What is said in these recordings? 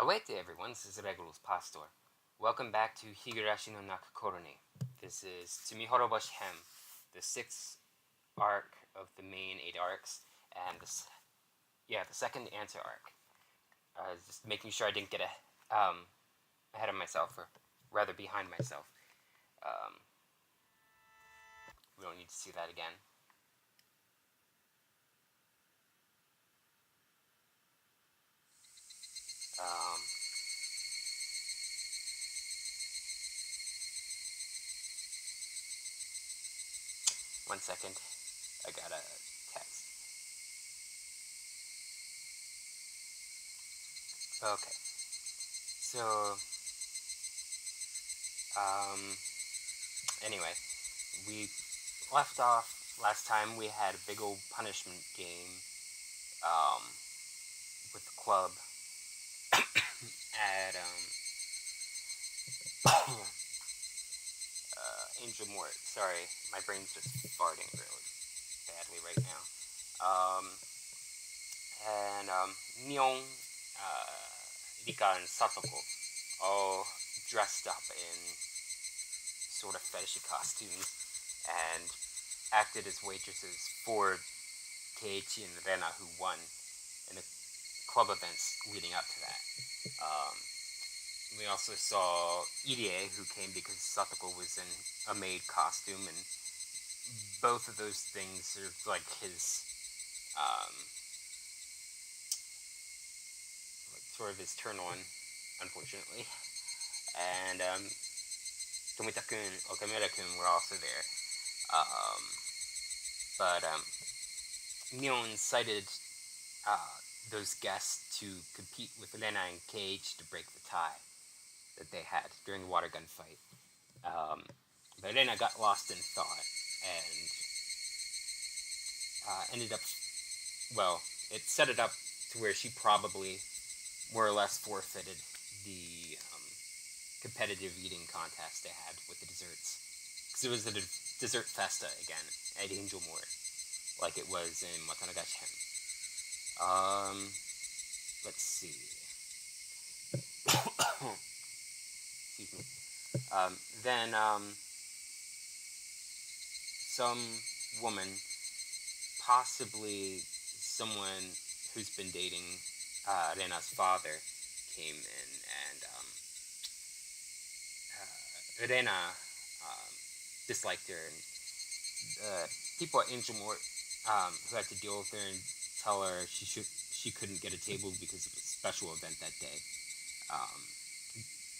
Await everyone, this is Regulus Pastor. Welcome back to Higurashi no Naku Koro. This is Tsumihoroboshi Hem, the 6th arc of the main 8 arcs, and the second answer arc. Just making sure I didn't get ahead of myself, or rather behind myself. We don't need to see that again. One second, I got a text. Okay, so, anyway, we left off last time. We had a big old punishment game, with the club at, Angel Mort. Sorry, my brain's just farting really badly right now. Mion, Rika, and Satoko all dressed up in sort of fetishy costumes and acted as waitresses for Keiichi and Rena, who won in the club events leading up to that. We also saw Irie, who came because Satoko was in a maid costume, and both of those things are like his, sort of his turn on, unfortunately. And Tomita-kun, Okamura-kun were also there. But Mion cited those guests to compete with Rena and Keiichi to break the tie that they had during the water gun fight. But Rena got lost in thought and ended up, well, it set it up to where she probably more or less forfeited the competitive eating contest they had with the desserts. Because it was a dessert festa again at Angel Mort, like it was in Watanagashi Hen. Let's see. Excuse me. Then, some woman, possibly someone who's been dating Rena's father, came in, and Rena disliked her, and people at Angel Mort who had to deal with her and tell her she couldn't get a table because of a special event that day.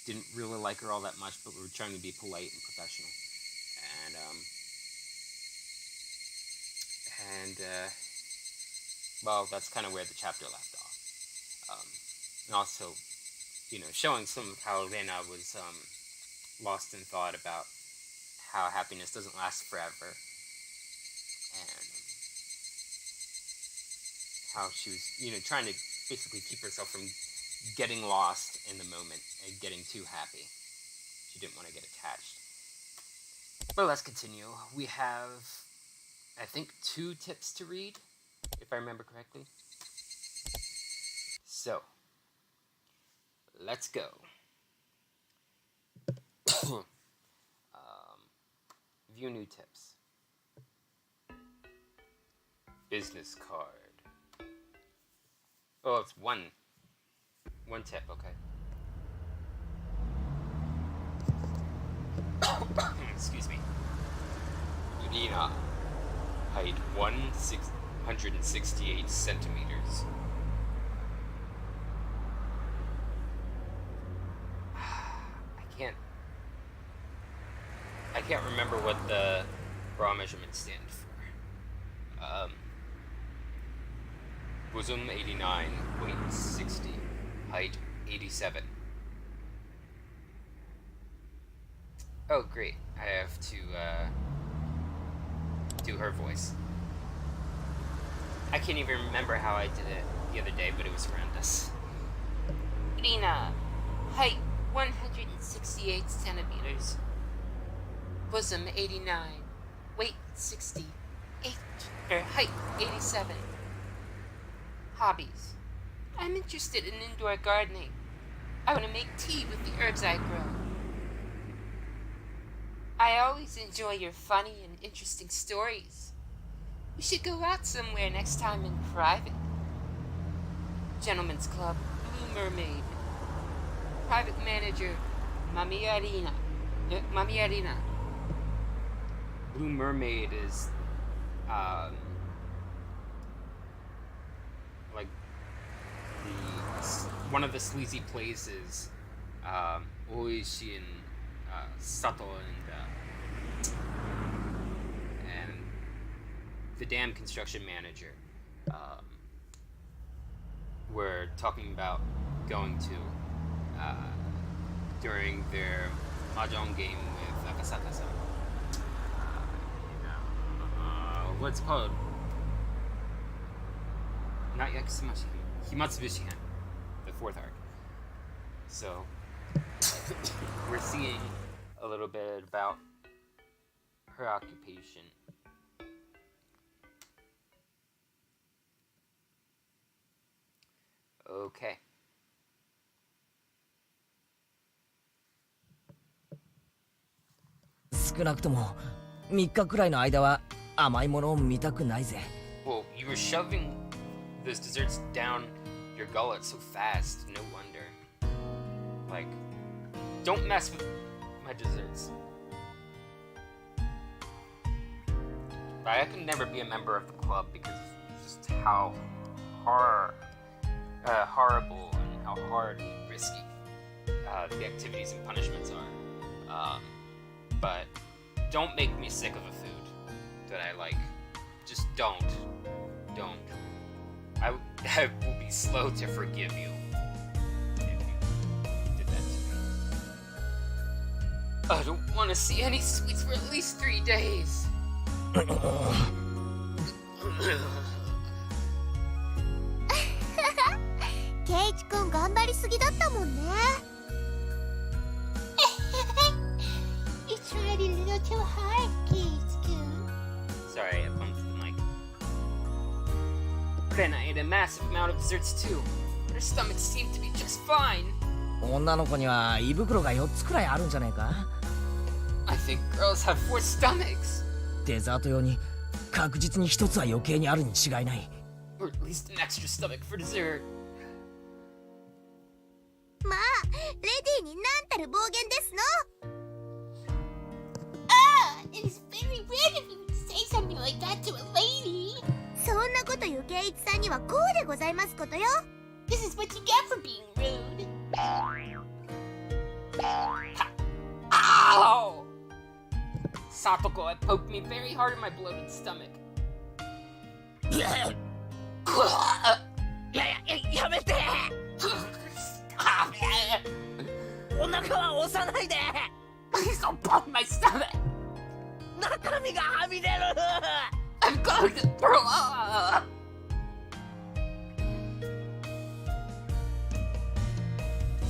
Didn't really like her all that much, but we were trying to be polite and professional. Well, that's kind of where the chapter left off. And also, showing some of how Rena was lost in thought about how happiness doesn't last forever, and how she was, trying to basically keep herself from getting lost in the moment and getting too happy. She didn't want to get attached. But let's continue. We have, I think, 2 tips to read, if I remember correctly. So, let's go. View new tips. Business card. Oh, it's one tip, okay. Excuse me. Yurina, height 168 centimeters. I can't remember what the bra measurements stand for. Bosom 89, weight 60, height 87. Oh, great. I have to, do her voice. I can't even remember how I did it the other day, but it was horrendous. Rina, height 168 centimeters. Bosom 89, weight 60, height 87. Hobbies. I'm interested in indoor gardening. I want to make tea with the herbs I grow. I always enjoy your funny and interesting stories. We should go out somewhere next time in private. Gentlemen's Club, Blue Mermaid. Private Manager, Mamiarina. Mamiarina. Blue Mermaid is, like, one of the sleazy places, Oishi and, Sato and the dam construction manager, were talking about going to, during their mahjong game with Akasaka-san. What's it called? Not Yakusumashi, Himatsubushi-hen, the fourth arc. So, we're seeing a little bit about her occupation. Okay. Well, you were shoving those desserts down your gullet so fast, no wonder. Like, don't mess with my desserts. I could never be a member of the club because of just how horrible and how hard and risky the activities and punishments are. But don't make me sick of a food that I like. Just don't. I will be slow to forgive you if you did that to me. I don't want to see any sweets for at least 3 days. ケイチ君頑張りすぎだったもんね。You tried a little too hard, Keith-kun. Sorry, I bumped the mic. Then I ate a massive amount of desserts too, but her stomach seemed to be just fine. 女の子には胃袋が4つくらいあるんじゃないか? I think girls have 4 stomachs. デザート用に確実に1つは余計にあるに違いない。 Or at least an extra stomach for dessert. まあ、レディーになんたる暴言ですの。It is very rude of you to say something like that to a lady. そんなこと言うケイチさんにはこうでございますことよ。This is what you get for being rude. Ow! Satoko had poked me very hard in my bloated stomach. やめて! Stop it! お腹は押さないで! Please don't poke my stomach! 中身がはみ出る! I'm going to throw up!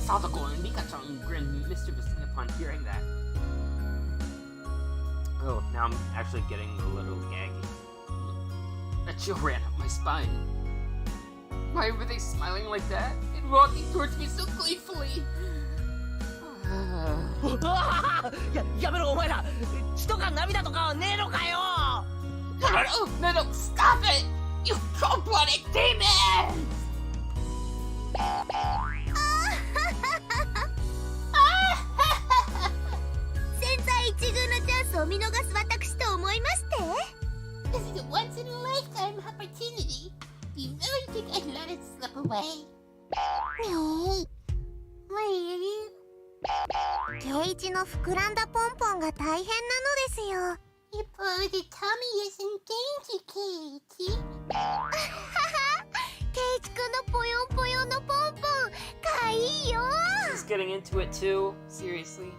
Satoko and Mika-chan grinned mischievously upon hearing that. Oh, now I'm actually getting a little gaggy. A chill ran up my spine. Why were they smiling like that and walking towards me so gleefully? やめろお前ら血とか涙とかはねえのかよ No, stop it! You cold-blooded demons! 千載一遇のチャンスを見逃す私と思いまして This is a once-in-a-lifetime opportunity. Do you really think I'd let it slip away? ケイチの膨らんだポンポンが大変なのですよ Your bloated tummy is in danger, Katie. ケイチくんのポヨンポヨンのポンポンかいいよ She's getting into it too? Seriously?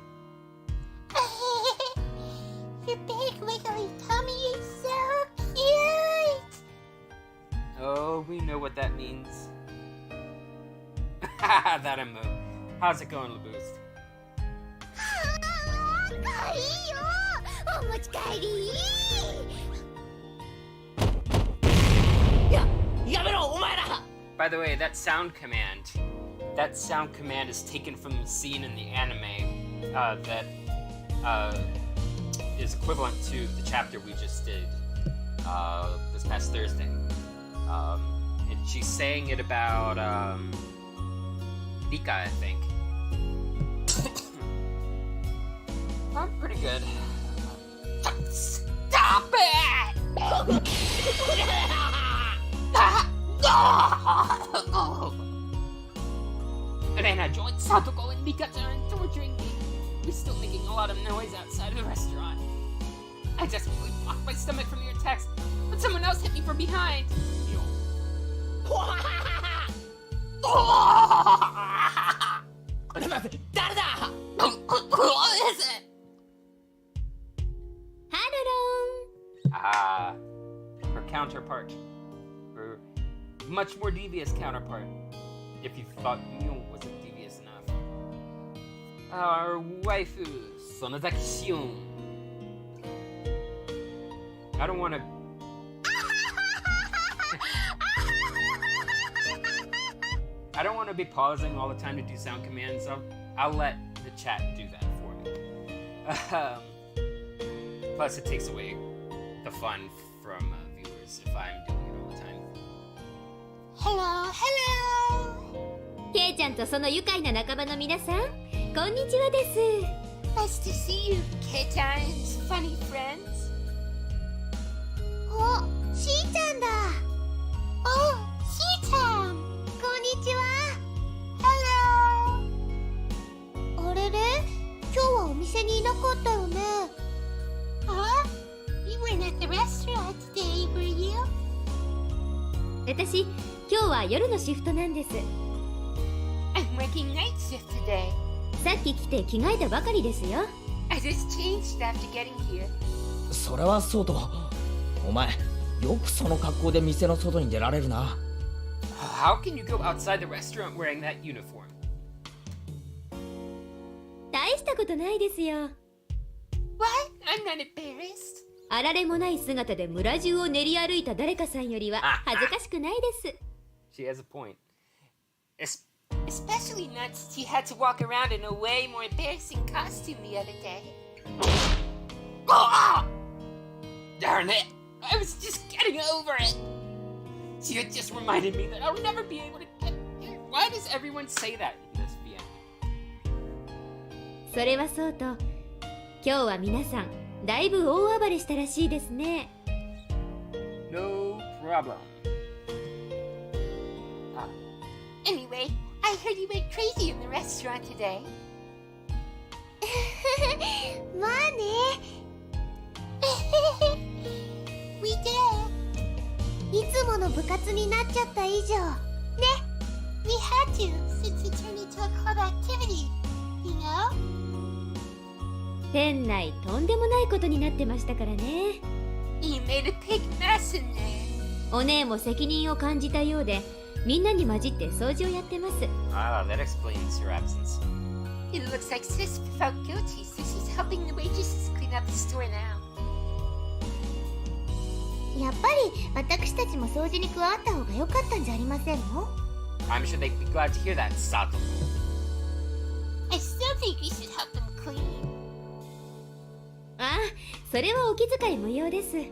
Your big wiggly tummy is so cute! Oh, we know what that means. Haha, that emote. How's it going, Laboost? かいいよお持ち帰りやめろお前ら By the way, that sound command that sound command is taken from the scene in the anime that is equivalent to the chapter we just did this past Thursday. And she's saying it about Rika, I think. I'm pretty good. Stop it! Then I joined Satoko and Mika-chan torturing me. We're still making a lot of noise outside of the restaurant. I desperately blocked my stomach from your text, but someone else hit me from behind. What is it? Her counterpart. Her much more devious counterpart. If you thought Mion wasn't devious enough. Our waifu, Sonozaki Shion. I don't want to... I don't want to be pausing all the time to do sound commands, so I'll let the chat do that for me. Plus, it takes away the fun from viewers if I'm doing it all the time. Hello, hello! ケイちゃんとその愉快な仲間の皆さん、こんにちはです。Nice to see you, Kei-chan's funny friends. お、しーちゃんだ。お、しーちゃん。こんにちは。Hello。あれれ、今日はお店にいなかったよね。Huh? You weren't at the restaurant today, were you? 私、今日は夜のシフトなんです。I'm working night shift today. さっき来て着替えたばかりですよ。I just changed after getting here. それはそうと、お前よくその格好で店の外に出られるな。How can you go outside the restaurant wearing that uniform? 大したことないですよ。What? I'm not embarrassed. あられもない姿で村中を練り歩いた誰かさんよりは恥ずかしくないです。She has a point. Especially not since you had to walk around in a way more embarrassing costume the other day. Oh, darn it! I was just getting over it! She had just reminded me that I'll never be able to get here. Why does everyone say that in this VM? それはそうと、今日は皆さんだいぶ大暴れしたらしいですね。No problem. Anyway, I heard you went crazy in the restaurant today. まあね。We did. いつもの部活になっちゃった以上。ね。We had to, since it turned into a club activity. You know? 店内とんでもないことになってましたからね。You made a big mess in there. お姉も責任を感じたようで、みんなに混じって掃除をやってます。Ah, that explains your absence. It looks like Sis felt guilty, so she's helping the waitresses clean up the store now. やっぱり私たちも掃除に加わった方が良かったんじゃありませんの？ I'm sure they'd be glad to hear that, Sato. I still think you should help them clean. ああ、それはお気遣い無用です。Don't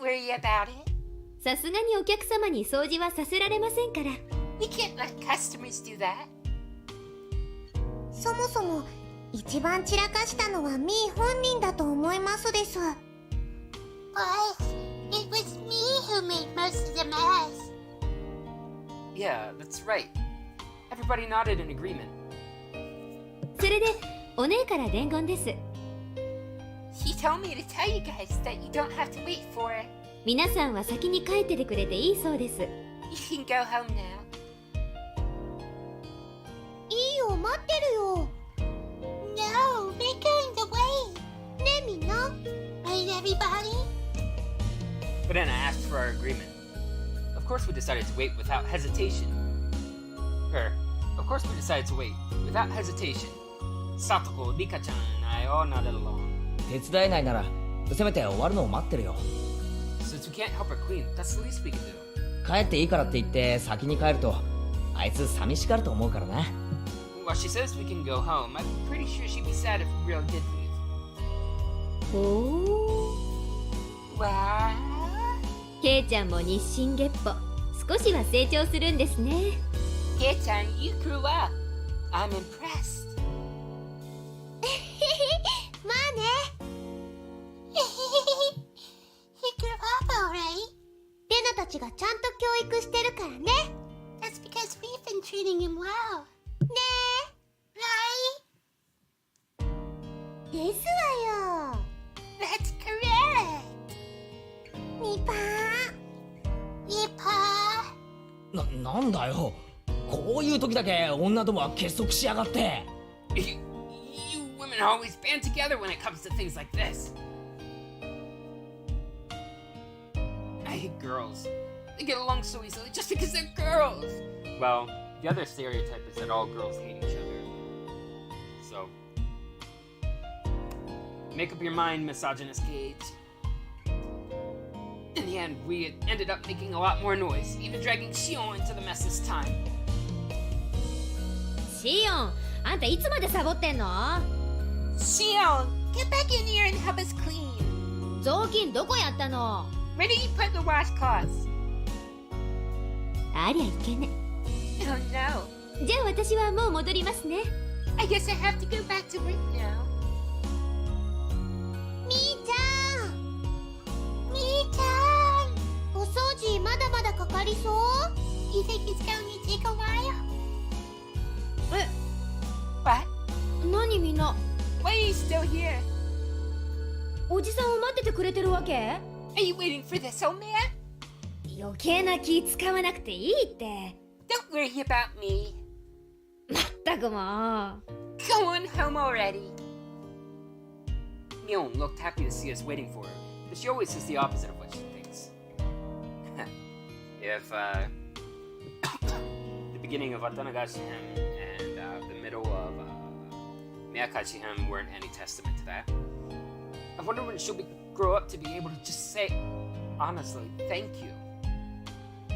worry about it. さすがにお客様に掃除はさせられませんから。We can't let customers do that. そもそも一番散らかしたのはミー本人だと思いますです。But it was me who made most of the mess. Yeah, that's right. Everybody nodded in agreement. それでお姉から伝言です。She told me to tell you guys that you don't have to wait for her. 皆さんは先に帰っててくれていいそうです。You can go home now. いいよ、待ってるよ。No, we're going to wait. ね、みんな。Right, everybody? But then I asked for our agreement. Of course we decided to wait without hesitation. Of course we decided to wait without hesitation. Satoko, Rika-chan, and I all nodded along. 手伝えないならせめて終わるのを待ってるよ。 Since we can't help her clean, that's the least we can do. 帰っていいからって言って先に帰るとあいつ寂しがると思うからな。 Well, she says we can go home. I'm pretty sure she'd be sad if we really did leave. ほー。わケイちゃんも日進月歩、少しは成長するんですね。ー。Kei-chan, you grew up. I'm impressed. まあね。He grew up alright. レナたちがちゃんと教育してるからね。That's because we've been treating him well. ねえ。right? ですわよ。That's correct. ニパー。ニパー。なんだよ、こういう時だけ女どもは結束しやがって。 You women always band together when it comes to things like this. I hate girls. They get along so easily just because they're girls. Well, the other stereotype is that all girls hate each other. So, Make up your mind, misogynist Gage. In the end, we ended up making a lot more noise, even dragging Shion into the mess this time. シオン、あんたいつまでサボってんの？ Shion, get back in here and help us clean. 雑巾どこやったの？ Where did you put the washcloths? ありゃいけね。 Oh no. じゃあ私はもう戻りますね。 I guess I have to go back to work now. みーちゃん、みーちゃん、お掃除まだまだかかりそう？ You think it's going to take a while? え、 What? 何みんな？ Why are you still here? おじさんを待っててくれてるわけ？ Are you waiting for this old man? 余計な気使わなくていいって。 Don't worry about me. まったくもう。 Go on home already. Mion looked happy to see us waiting for her, but she always says the opposite of what she thinks. if the beginning of Atanagashi hymn and the middle of Miyakachi hymn weren't any testament to that, I wonder when she'll grow up to be able to just say, honestly, thank you.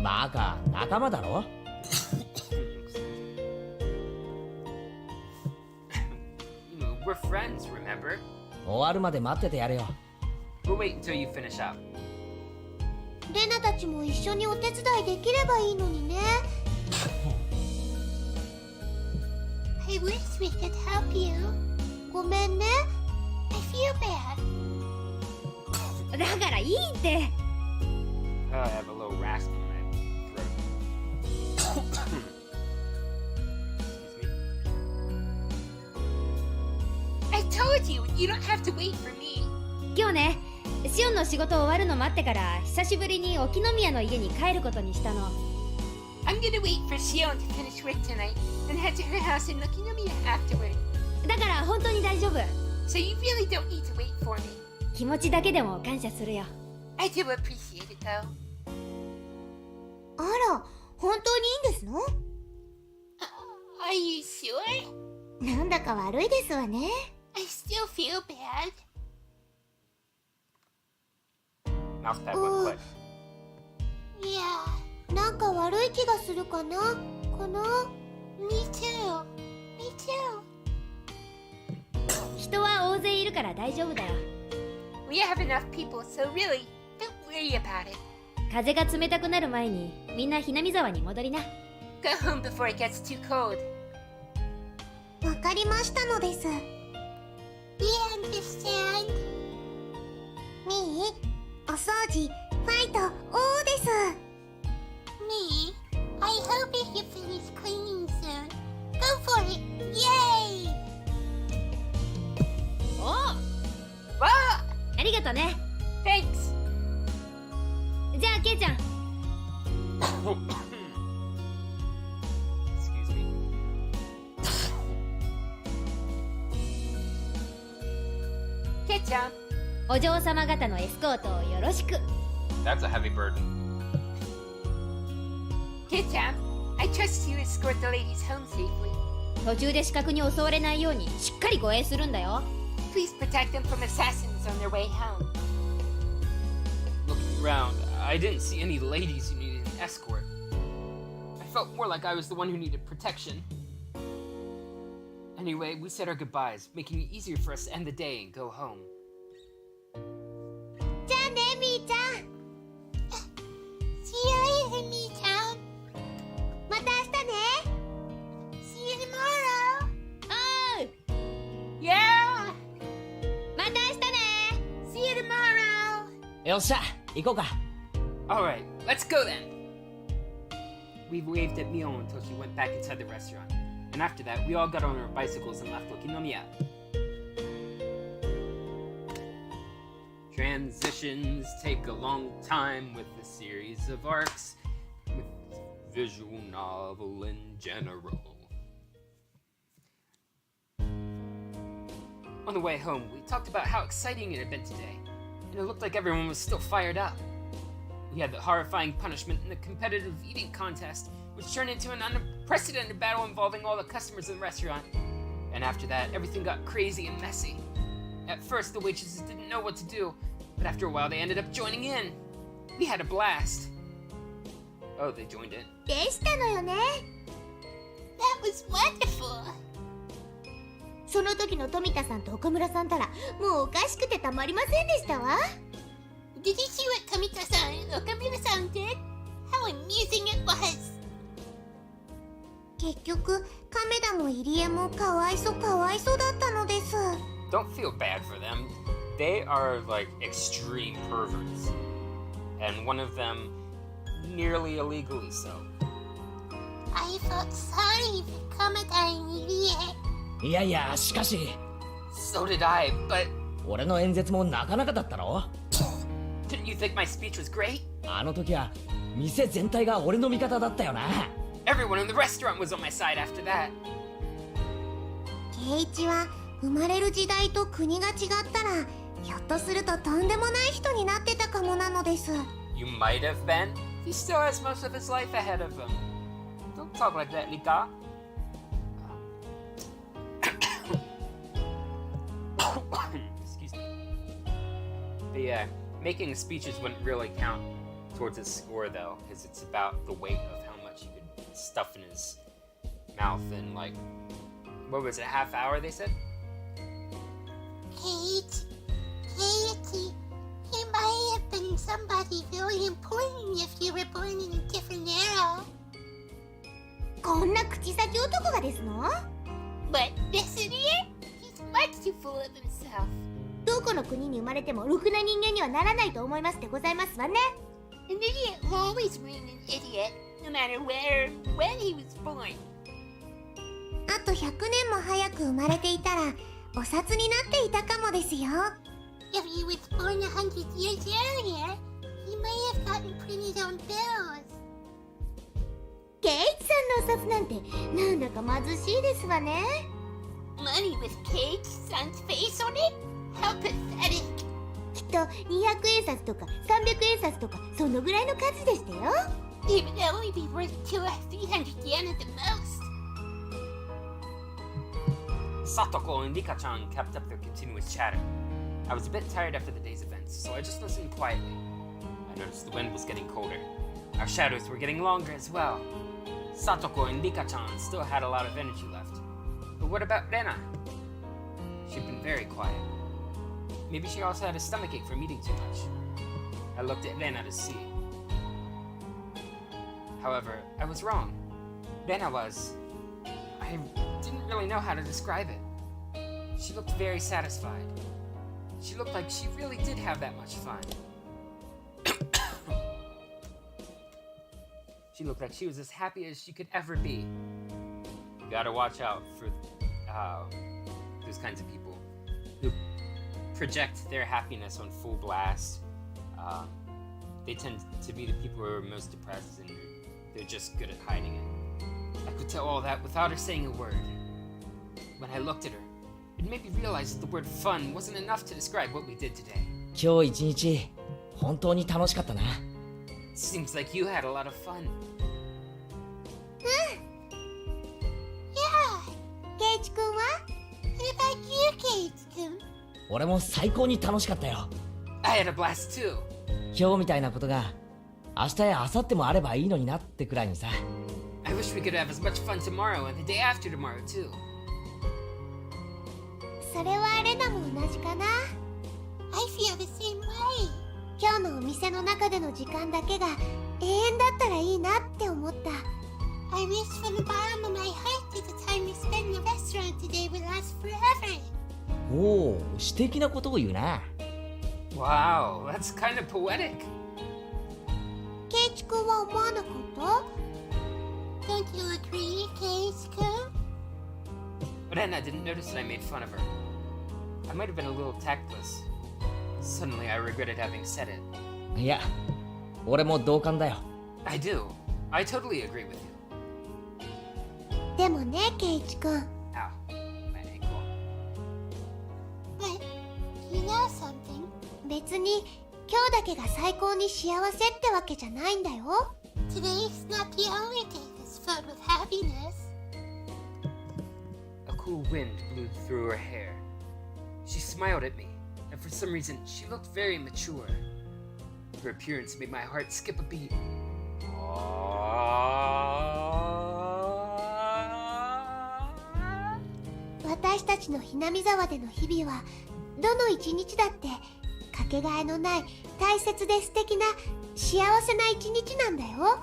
バカ、仲間だろ。 We're friends, remember? 終わるまで待っててやれよ。 we'll wait until you finish up. レナたちも一緒にお手伝いできればいいのにね。I wish we could help you. ごめんね。I feel bad. だからいいって。I have a little rasp in my throat. Excuse me. I told you, you don't have to wait for me. 今日ね、シオンの仕事終わるの待ってから久しぶりに沖宮の家に帰ることにしたの。I'm gonna wait for Shion to finish work tonight and head to her house in Nakunomiya afterward. だから本当に大丈夫。 So you really don't need to wait for me. 気持ちだけでも感謝するよ。 I do appreciate it though. あら、本当にいいんですの？ Are you sure? なんだか悪いですわね。 I still feel bad. Mousepad went quick. いや、なんか悪い気がするかな。かな。 Me too. Me too. 人は大勢いるから大丈夫だよ。 We have enough people, so really, don't worry about it. 風が冷たくなる前にみんなひなみ沢に戻りな。 Go home before it gets too cold. わかりましたのです。 We understand. みー、お掃除、ファイト、おーです。 Me? I hope you finish cleaning soon. Go for it. Yay! お、 Whoa! ありがとね。 Thanks. じゃあケイちゃん。 Excuse me. Kei-chan. お嬢様方のエスコートをよろしく。 That's a heavy burden. Kei-chan, I trust you escort the ladies home safely. 途中で死角に襲われないようにしっかり護衛するんだよ。 Please protect them from assassins on their way home. Looking around, I didn't see any ladies who needed an escort. I felt more like I was the one who needed protection. Anyway, we said our goodbyes, making it easier for us to end the day and go home. じゃあね、みーちゃん。See you later, みーちゃん。また明日ね。See you tomorrow. おう。Yeah! また明日ね。See you tomorrow. よっしゃ行こうか。 Alright, let's go then! We waved at Mion until she went back inside the restaurant. And after that, we all got on our bicycles and left Okinomiya. Transitions take a long time with a series of arcs, with visual novel in general. On the way home, we talked about how exciting it had been today, and it looked like everyone was still fired up. We had the horrifying punishment in the competitive eating contest, which turned into an unprecedented battle involving all the customers in the restaurant. And after that, everything got crazy and messy. At first, the waitresses didn't know what to do, but after a while, they ended up joining in. We had a blast. Oh, they joined in. でしたのよね。That was wonderful. その時の富田さんと岡村さんたら、もうおかしくてたまりませんでしたわ。Did you see what Kamita-san and Okamura-san did? How amusing it was! 結局、亀田も入江もかわいそうだったのです。Don't feel bad for them. They are like extreme perverts. And one of them nearly illegally so. I felt sorry for Kamita and Irie. いやいやしかし So did I, but 俺の演説もなかなかだったろ。 didn't you think my speech was great? あの時は店全体が俺の味方だったよな。 Everyone in the restaurant was on my side after that. 圭一は生まれる時代と国が違ったら、ひょっとするととんでもない人になってたかもなのです。You might have been. He still has most of his life ahead of him. Don't talk like that, Nika. Excuse me. But yeah, making speeches wouldn't really count towards his score though, because it's about the weight of how much you could stuff in his mouth in like, what was it, half hour they said? Katie, he might have been somebody very important if you were born in a different era. こんな口先男がですの？ But this idiot? He's much too full of himself. どこの国に生まれてもろくな人間にはならないと思いますでございますわね。An idiot will always remain an idiot, no matter where or when he was born. あと100年も早く生まれていたら、お札になっていたかもですよ。If he was born 100 years earlier, he may have gotten printed on bills. ケイチさんのお札なんてなんだか貧しいですわね。Money with Kate-san's face on it? How pathetic. きっと200円札とか300円札とかそのぐらいの数でしたよ。It would only be worth 200 or 300 yen at the most. Satoko and Rika-chan kept up their continuous chatter. I was a bit tired after the day's events, so I just listened quietly. I noticed the wind was getting colder. Our shadows were getting longer as well. Satoko and Rika-chan still had a lot of energy left. But what about Rena? She'd been very quiet. Maybe she also had a stomachache from eating too much. I looked at Rena to see. However, I was wrong. Rena was... I didn't really know how to describe it. She looked very satisfied. She looked like she really did have that much fun. She looked like she was as happy as she could ever be. You gotta watch out for those kinds of people who project their happiness on full blast. They tend to be the people who are most depressed and they're just good at hiding it. I could tell all that without her saying a word. When I looked at her, it made me realize that the word fun wasn't enough to describe what we did today. 今日一日本当に楽しかったな。 Seems like you had a lot of fun. Yeah. ケイチ君は？ What about you, ケイチ君？俺も最高に楽しかったよ。 I had a blast too. 今日みたいなことが明日や明後日もあればいいのになってくらいにさ。wish we could have as much fun tomorrow and the day after tomorrow, too. それはレナも同じかな。 I feel the same way. 今日のお店の中での時間だけが永遠だったらいいなって思った。 I wish from the bottom of my heart that the time we spend in the restaurant today would last forever. おお、詩的なことを言うな。 Wow, that's kind of poetic. ケイチ君は思わなかった？ Don't you agree, Keisuke? But Anna didn't notice that I made fun of her. I might have been a little tactless. Suddenly I regretted having said it. いや、俺も同感だよ。 I do. I totally agree with you. でもね、ケイチ君。 Ow. My ankle. But you know something? 別に今日だけが最高に幸せってわけじゃないんだよ。 Today's not the only day that's filled with happiness. A cool wind blew through her hair. She smiled at me, and for some reason she looked very mature. Her appearance made my heart skip a beat. 私たちのひなみ沢での日々はどの一日だってかけがえのない大切で素敵な幸せな一日なんだよ。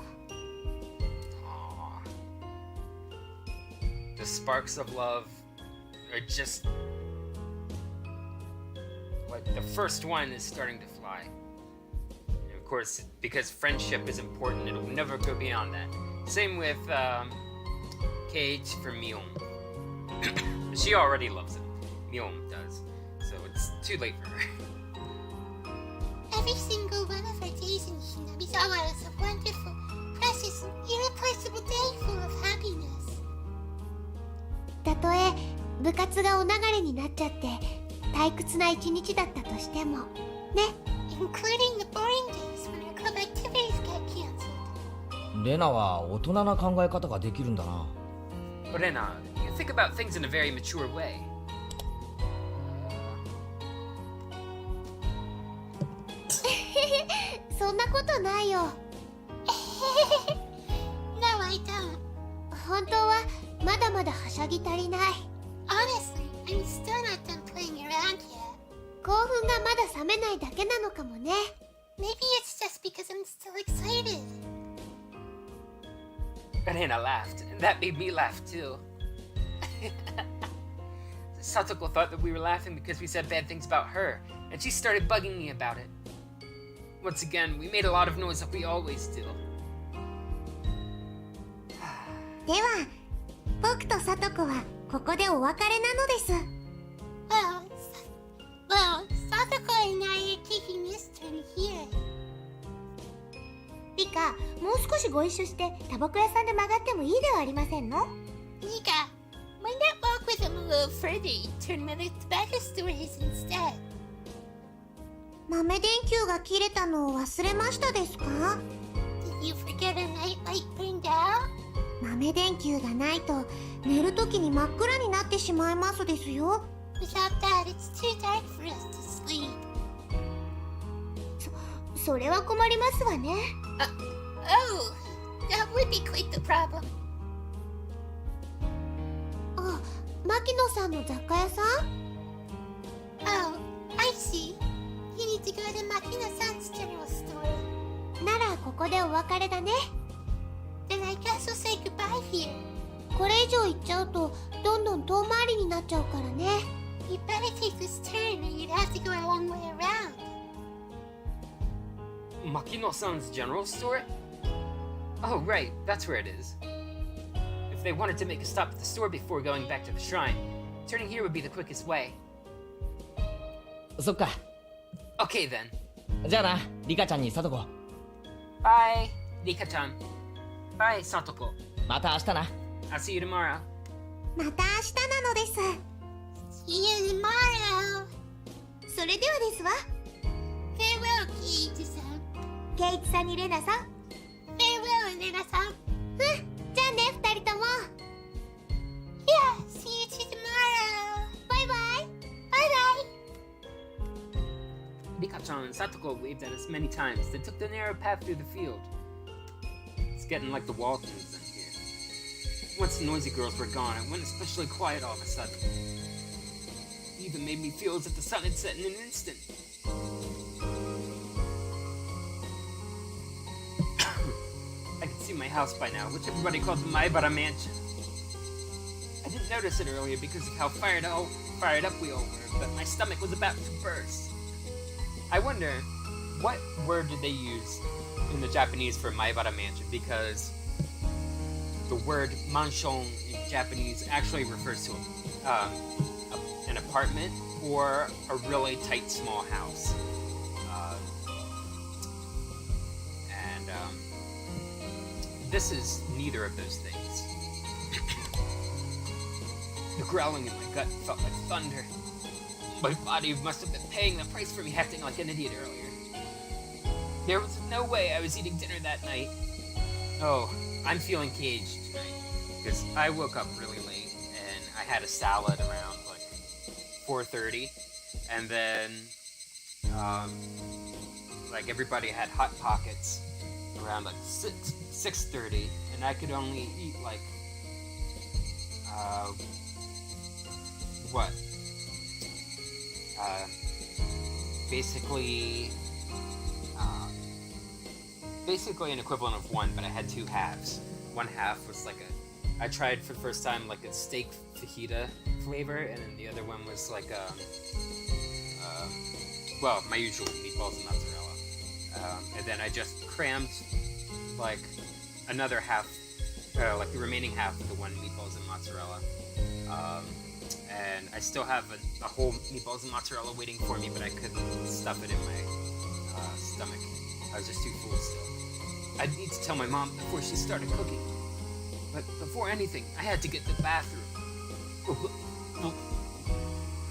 The sparks of love are just like the first one is starting to fly. And of course, because friendship is important, it'll never go beyond that. Same with Cage for Mion. She already loves it. Mion does. So it's too late for her. Every single one of our days in Hinamizawa is a wonderful, precious, and irreplaceable day full of happiness. たとえ部活がお流れになっちゃって退屈な一日だったとしてもね。 Including the boring days when our club activities get cancelled. レナは大人な考え方ができるんだな。 But Anna, you think about things in a very mature way. そんなことないよ。 No, I don't. 本当はまだまだはしゃぎ足りない。 Honestly, I'm still not done playing around yet. 興奮がまだ冷めないだけなのかもね。 Maybe it's just because I'm still excited. But Anna laughed, and that made me laugh too. Satoko thought that we were laughing because we said bad things about her, and she started bugging me about it. Once again, we made a lot of noise like we always do. では僕とサトコはここでお別れなのです。 Well, Satoko and I are taking this turn here. リカ、もう少しご一緒してタバコ屋さんで曲がってもいいではありませんの？ Nika, why not walk with him a little further and turn by the tobacco stores instead? 豆電球が切れたのを忘れましたですか？ Did you forget a night light burned out? 豆電球がないと寝るときに真っ暗になってしまいますですよ。 Without that, it's too dark for us to sleep. それは困りますわね。Oh, that would be quite the problem. あ、牧野さんの雑貨屋さん？ Oh, I see. You need to go to Makina-san's general store. ならここでお別れだね。 Then I guess we'll say goodbye here. これ以上行っちゃうとどんどん遠回りになっちゃうからね。 You'd better take this turn or you'd have to go a long way around. Makino-san's general store? Oh, right, that's where it is. If they wanted to make a stop at the store before going back to the shrine, turning here would be the quickest way. そっか。 Okay then. じゃあな、リカちゃんにサトコ。 Bye, Rika-chan. Bye, Satoko. また明日な。 I'll see you tomorrow. また明日なのです。 See you tomorrow. それではですわ。 Farewell, Kiichi-san. ケイチさんにレナさん。 Farewell, Lena-san. じゃあね、二人とも。 Yeah, see you tomorrow. バイバイ。 Bye-bye. Rika-chan and Satoko waved at us many times, then took the narrow path through the field. It's getting like the Waltons in here. once the noisy girls were gone, it went especially quiet all of a sudden. It even made me feel as if the sun had set in an instant. I could see my house by now, which everybody called the Maibara Mansion. I didn't notice it earlier because of how fired up we all were, but my stomach was about to burst. I wonder, what word did they use in the Japanese for Maibara Mansion? Because the word mansion in Japanese actually refers to an apartment or a really tight, small house. This is neither of those things. The growling in my gut felt like thunder. My body must have been paying the price for me acting like an idiot earlier. There was no way I was eating dinner that night. Oh, I'm feeling caged tonight, because I woke up really late, and I had a salad around, like, 4:30, and then, like, everybody had Hot Pockets around, like, 6:30, and I could only eat, like, basically an equivalent of one, but I had two halves. One half was like I tried for the first time like a steak fajita flavor, and then the other one was like well, my usual meatballs and mozzarella. And then I just crammed like another half, like the remaining half of the one meatballs and mozzarella. And I still have a whole meatballs and mozzarella waiting for me, but I couldn't stuff it in my stomach. I was just too full still. I'd need to tell my mom before she started cooking. But before anything, I had to get to the bathroom.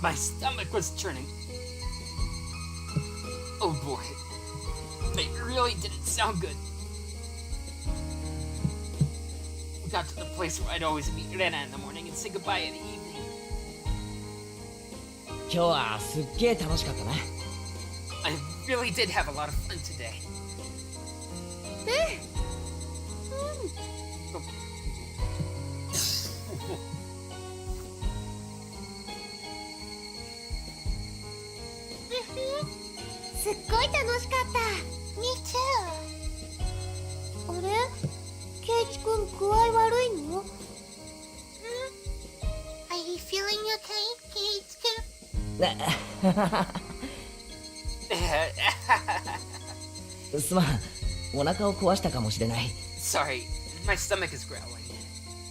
My stomach was churning. Oh boy. It really didn't sound good. We got to the place where I'd always meet Rena in the morning and say goodbye in the evening. 今日はすっげえ楽しかったね。 I really did have a lot of fun today. Oh. すっごい楽しかった。Me too. あれ？ケイチ君具合悪いの？ Are you feeling okay, Kate? すまん、お腹を壊したかもしれない。 Sorry, my stomach is growling.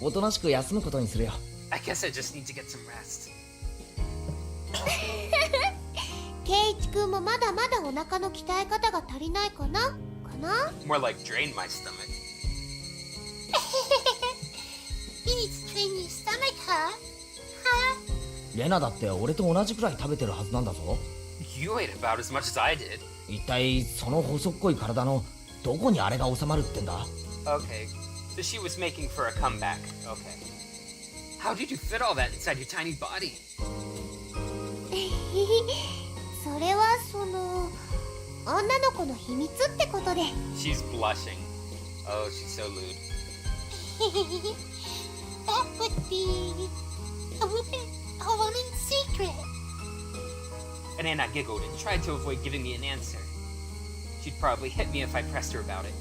おとなしく休むことにするよ。 I guess I just need to get some rest. ケイチ君もまだまだお腹の鍛え方が足りないかな？ More like drain my stomach. You need to train your stomach, huh? レナだって俺と同じくらい食べてるはずなんだぞ。 You ate about as much as I did. 一体その細っこい体のどこにあれが収まるってんだ？ Okay, so she was making for a comeback. Okay. How did you fit all that inside your tiny body? それはその女の子の秘密ってことで。 She's blushing. Oh, she's so lewd. That would be a woman's secret. And Anna giggled and tried to avoid giving me an answer. She'd probably hit me if I pressed her about it.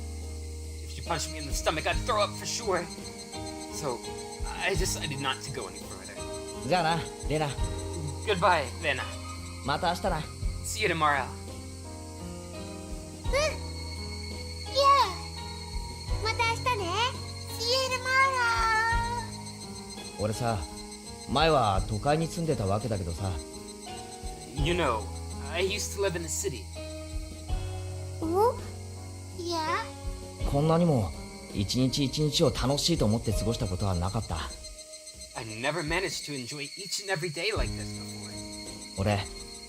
If she punched me in the stomach, I'd throw up for sure. So, I decided not to go any further. じゃあな、レナ。 Goodbye, Lena. また明日な。 See you tomorrow. Yeah. また明日ね。 See you tomorrow. 俺さ、前は都会に住んでたわけだけどさ。 You know, I used to live in the city. お？ Yeah. こんなにも一日一日を楽しいと思って過ごしたことはなかった。 I never managed to enjoy each and every day like this before. 俺、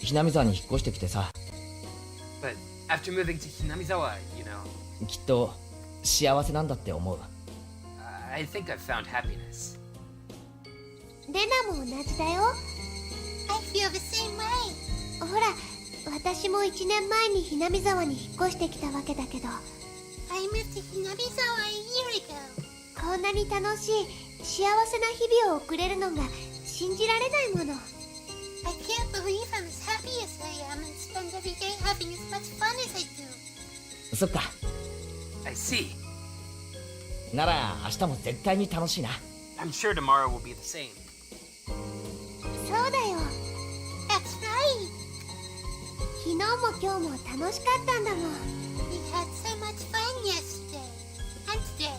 ひなみ沢に引っ越してきてさ。 But after moving to Hinamizawa, you know, きっと幸せなんだって思う。 I think I've found happiness. レナも同じだよ。 I feel the same way. ほら、私も1年前にひなみ沢に引っ越してきたわけだけど、 I moved to Hinabizawa a year ago. こんなに楽しい幸せな日々を送れるのが信じられないもの。 I can't believe I'm as happy as I am and spend every day having as much fun as I do. そっか。 I see. なら明日も絶対に楽しいな。 I'm sure tomorrow will be the same. そうだよ。 That's right. 昨日も今日も楽しかったんだもん。 We had so much fun yesterday and today.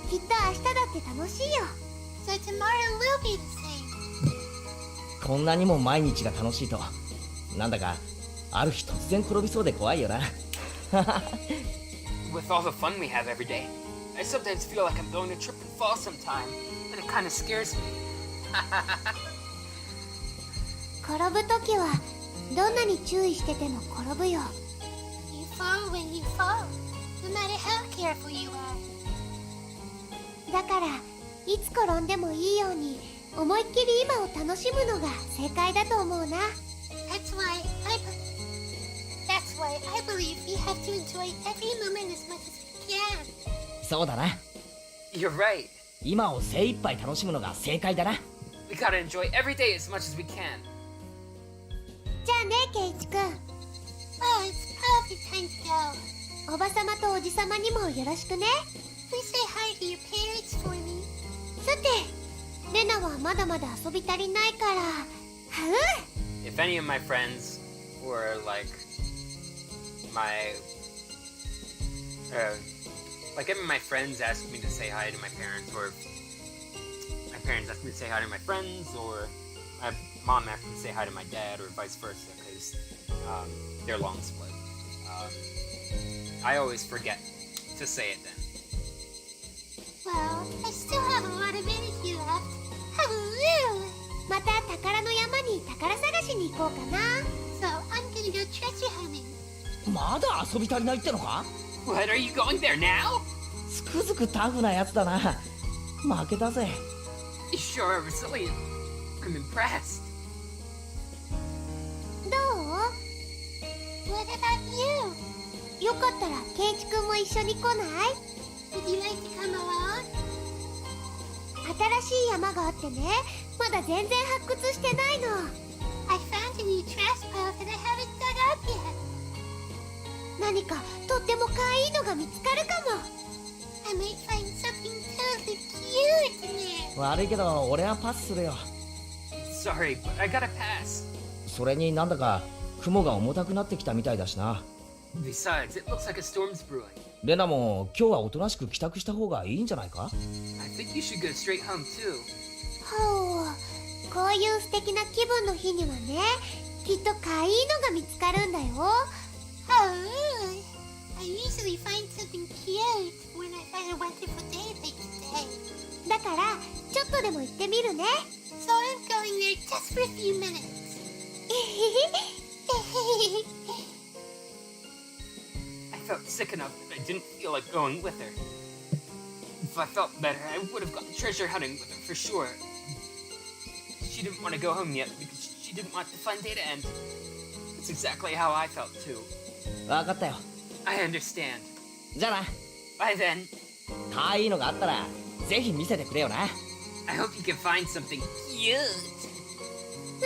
きっと明日だって楽しいよ。 So tomorrow will be the same. こんなにも毎日が楽しいと、なんだかある日突然転びそうで怖いよな。With all the fun we have every day, I sometimes feel like I'm going to trip and fall sometime, and it kind of scares me. 転ぶときはどんなに注意してても転ぶよ。 You fall when you fall, no matter how careful you are. だからいつ転んでもいいように思いっきり今を楽しむのが正解だと思うな。 That's why I believe we have to enjoy every moment as much as we can. そうだな。 You're right. 今を精一杯楽しむのが正解だな。 We gotta enjoy every day as much as we can. じゃあね、ケイチくん。 Oh, it's probably time to go. おばさまとおじさまにもよろしくね。 Please say hi to your parents for me. さて、レナはまだまだ遊び足りないから。If any of my friends were like if my friends asked me to say hi to my parents, or my parents asked me to say hi to my friends, or my mom asked me to say hi to my dad, or vice versa, because they're long split. I always forget to say it then. Well, I still have a lot of energy left. Hallelujah! また宝の山に宝探しに行こうかな。 So I'm gonna go treasure hunting. まだ遊び足りないってのか？ What, are you going there now? つくづくタフなやつだな。負けたぜ。 You sure are resilient. I'm impressed. どう？ What about you? よかったらケイチくんも一緒に来ない？ Would you like to come along? 新しい山があってね、まだ全然発掘してないの。 I found a new trash pile that I haven't dug up yet. 何かとっても可愛いのが見つかるかも。 I might find something totally cute in there. 悪いけど俺はパスするよ。 Sorry, but I gotta pass. それになんだか雲が重たくなってきたみたいだしな。 Besides, it looks like a storm's brewing. レナも今日はおとなしく帰宅した方がいいんじゃないか？ I think you should go straight home too. ほう、こういう素敵な気分の日にはね、きっと可愛いのが見つかるんだよ。 Oh, really? I usually find something cute when I find a wonderful day like today. だからちょっとでも行ってみるね。 So I'm going there just for a few minutes. I felt sick enough that I didn't feel like going with her. If I felt better, I would have gone treasure hunting with her for sure. She didn't want to go home yet because she didn't want the fun day to end. That's exactly how I felt too. わかったよ。 I understand. じゃあな。 Bye then. 可愛いのがあったらぜひ見せてくれよな。 I hope you can find something cute. うん。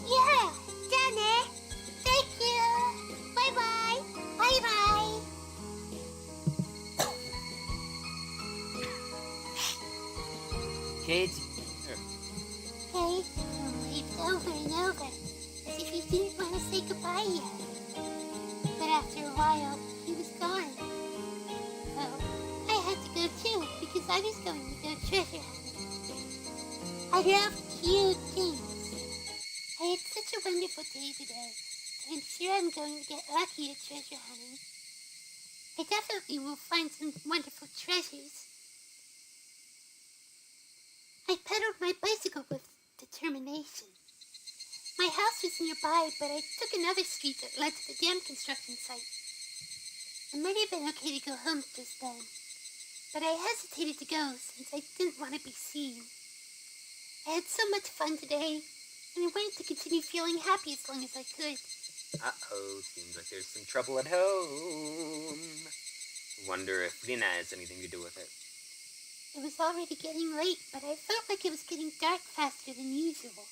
Yeah, じゃあね。 thank you. バイバイ。 Bye bye. Kids, Hey, waved over and over, as if he didn't want to say goodbye yet. But after a while, he was gone. Well, I had to go too, because I was going to go treasure hunting. I love cute things. I had such a wonderful day today, and I'm sure I'm going to get lucky at treasure hunting. I definitely will find some wonderful treasures. I pedaled my bicycle with determination. My house was nearby, but I took another street that led to the dam construction site. It might have been okay to go home just then, but I hesitated to go since I didn't want to be seen. I had so much fun today, and I wanted to continue feeling happy as long as I could. Uh-oh, seems like there's some trouble at home. Wonder if Lina has anything to do with it. It was already getting late, but I felt like it was getting dark faster than usual.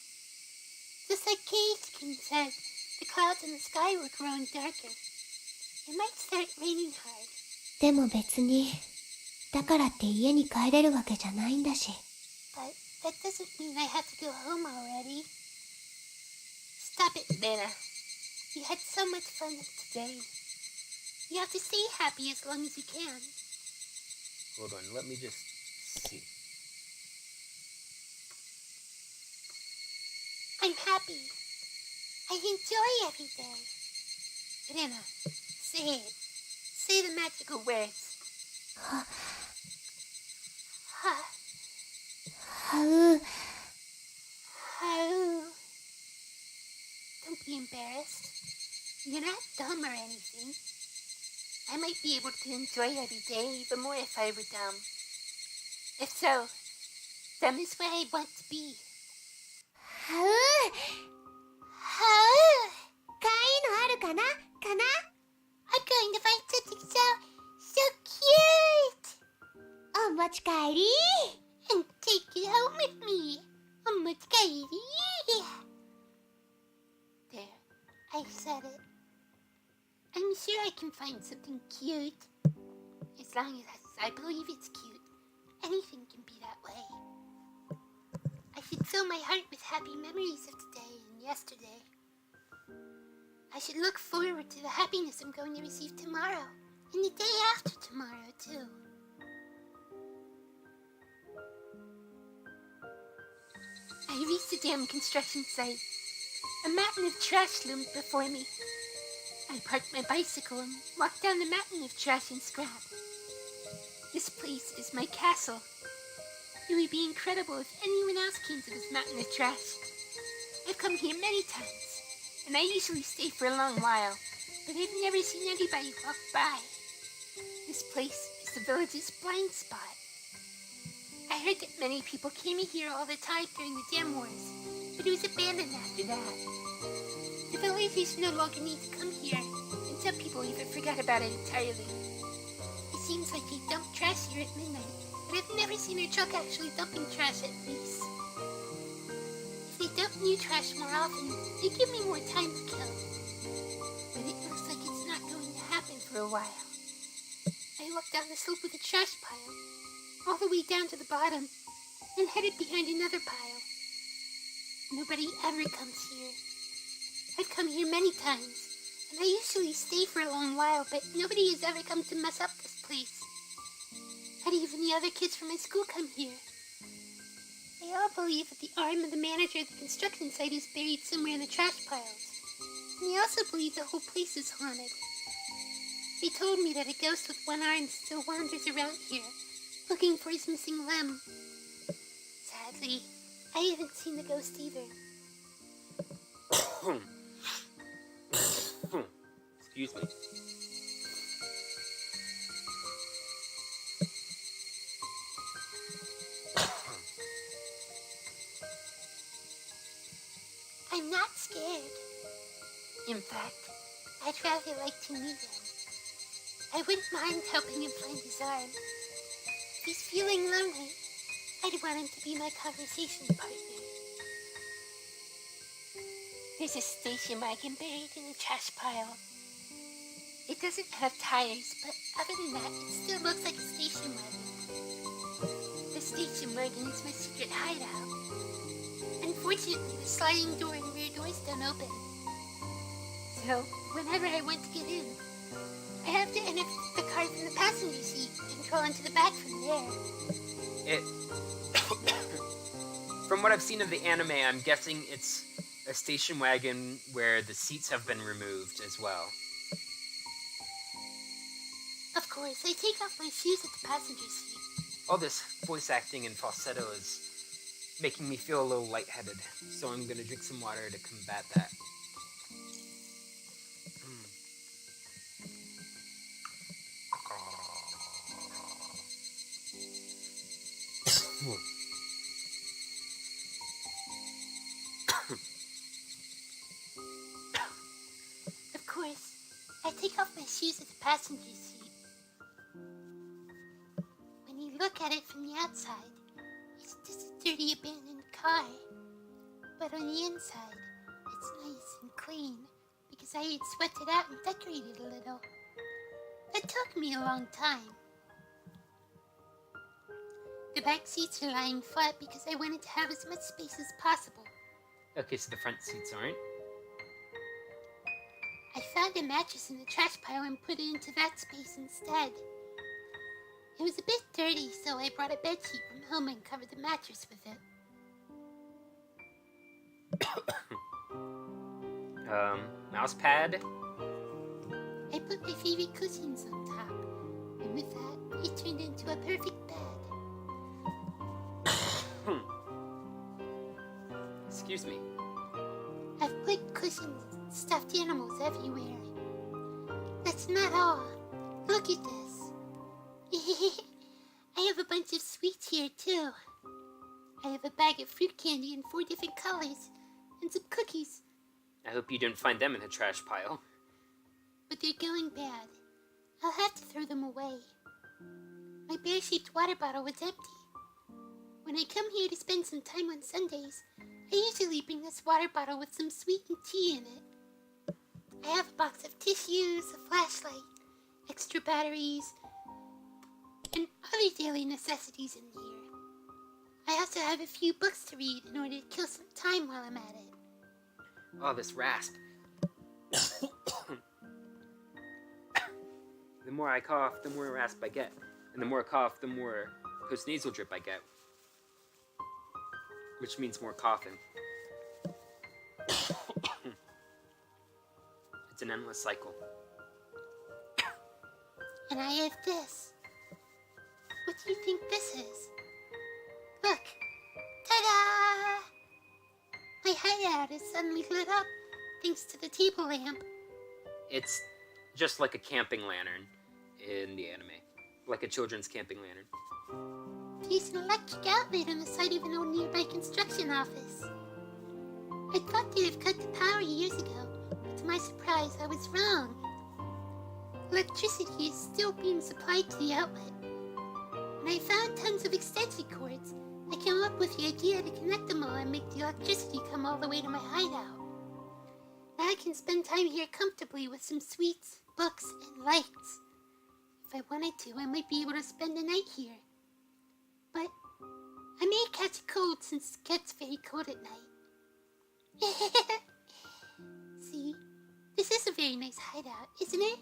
Just like Keiichi said, the clouds in the sky were growing darker. It might start raining hard. でも別に、だからって家に帰れるわけじゃないんだし。But that doesn't mean I have to go home already. Stop it, Lena. You had so much fun today. You have to stay happy as long as you can. Hold on, let me just see. I'm happy. I enjoy every day. Lena, say it. Say the magical words. Ha. How? How? Don't be embarrassed. You're not dumb or anything. I might be able to enjoy every day even more if I were dumb. If so, dumb is where I want to be. How? How? かいのあるかな？かな？ I'm going to find something so cute! お持ち帰り And take it home with me. Omochikairi. There, I said it. I'm sure I can find something cute. As long as I believe it's cute, anything can be that way. I should fill my heart with happy memories of today and yesterday. I should look forward to the happiness I'm going to receive tomorrow, and the day after tomorrow, too. I reached the dam construction site. A mountain of trash loomed before me. I parked my bicycle and walked down the mountain of trash and scrap. This place is my castle. It would be incredible if anyone else came to this mountain of trash. I've come here many times, and I usually stay for a long while, but I've never seen anybody walk by. This place is the village's blind spot. I heard that many people came here all the time during the dam wars, but it was abandoned after that. The villagers no longer need to come here, and some people even forgot about it entirely. It seems like they dump trash here at midnight, but I've never seen a truck actually dumping trash at least. If they dump new trash more often, they give me more time to kill. But it looks like it's not going to happen for a while. I walked down the slope of the trash pile, all the way down to the bottom, and headed behind another pile. Nobody ever comes here. I've come here many times, and I usually stay for a long while, but nobody has ever come to mess up this place. Not even the other kids from my school come here. They all believe that the arm of the manager of the construction site is buried somewhere in the trash piles, and they also believe the whole place is haunted. They told me that a ghost with one arm still wanders around here, looking for his missing limb. Sadly, I haven't seen the ghost either. Excuse me. I'm not scared. In fact, I'd rather like to meet him. I wouldn't mind helping him find his arm. If he's feeling lonely, I'd want him to be my conversation partner. There's a station wagon buried in the trash pile. It doesn't have tires, but other than that, it still looks like a station wagon. The station wagon is my secret hideout. Unfortunately, the sliding door and rear doors don't open. So, whenever I want to get in, I have to enter the car from the passenger seat and crawl into the back from there. From what I've seen of the anime, I'm guessing it's a station wagon where the seats have been removed as well. Of course, I take off my shoes at the passenger seat. All this voice acting and falsetto is making me feel a little lightheaded, so I'm gonna drink some water to combat that. Of course, I take off my shoes at the passenger seat. When he look at it from the outside, it's just a dirty abandoned car. But on the inside, it's nice and clean because I had swept it out and decorated a little. That took me a long time. The back seats are lying flat because I wanted to have as much space as possible. Okay, so the front seats aren't. I found a mattress in the trash pile and put it into that space instead. It was a bit dirty, so I brought a bedsheet from home and covered the mattress with it. Mouse pad. I put my favorite cushions on top, and with that, it turned into a perfect bed. Excuse me. I've put cushions and stuffed animals everywhere. That's not all. Look at this. I have a bunch of sweets here, too. I have a bag of fruit candy in 4 different colors, and some cookies. I hope you didn't find them in the trash pile. But they're going bad. I'll have to throw them away. My bear-shaped water bottle was empty. When I come here to spend some time on Sundays, I usually bring this water bottle with some sweetened tea in it. I have a box of tissues, a flashlight, extra batteries, and other daily necessities in here. I also have a few books to read in order to kill some time while I'm at it. Oh, this rasp. The more I cough, the more rasp I get. And the more I cough, the more post-nasal drip I get. Which means more coughing. It's an endless cycle. And I have this. What do you think this is? Look! Ta-da! My hideout is suddenly lit up thanks to the table lamp. It's just like a camping lantern in the anime. Like a children's camping lantern. There's an electric outlet on the side of an old nearby construction office. I thought they'd have cut the power years ago, but to my surprise, I was wrong. Electricity is still being supplied to the outlet. When I found tons of extension cords, I came up with the idea to connect them all and make the electricity come all the way to my hideout. Now I can spend time here comfortably with some sweets, books, and lights. If I wanted to, I might be able to spend the night here. But I may catch a cold since it gets very cold at night. See, this is a very nice hideout, isn't it?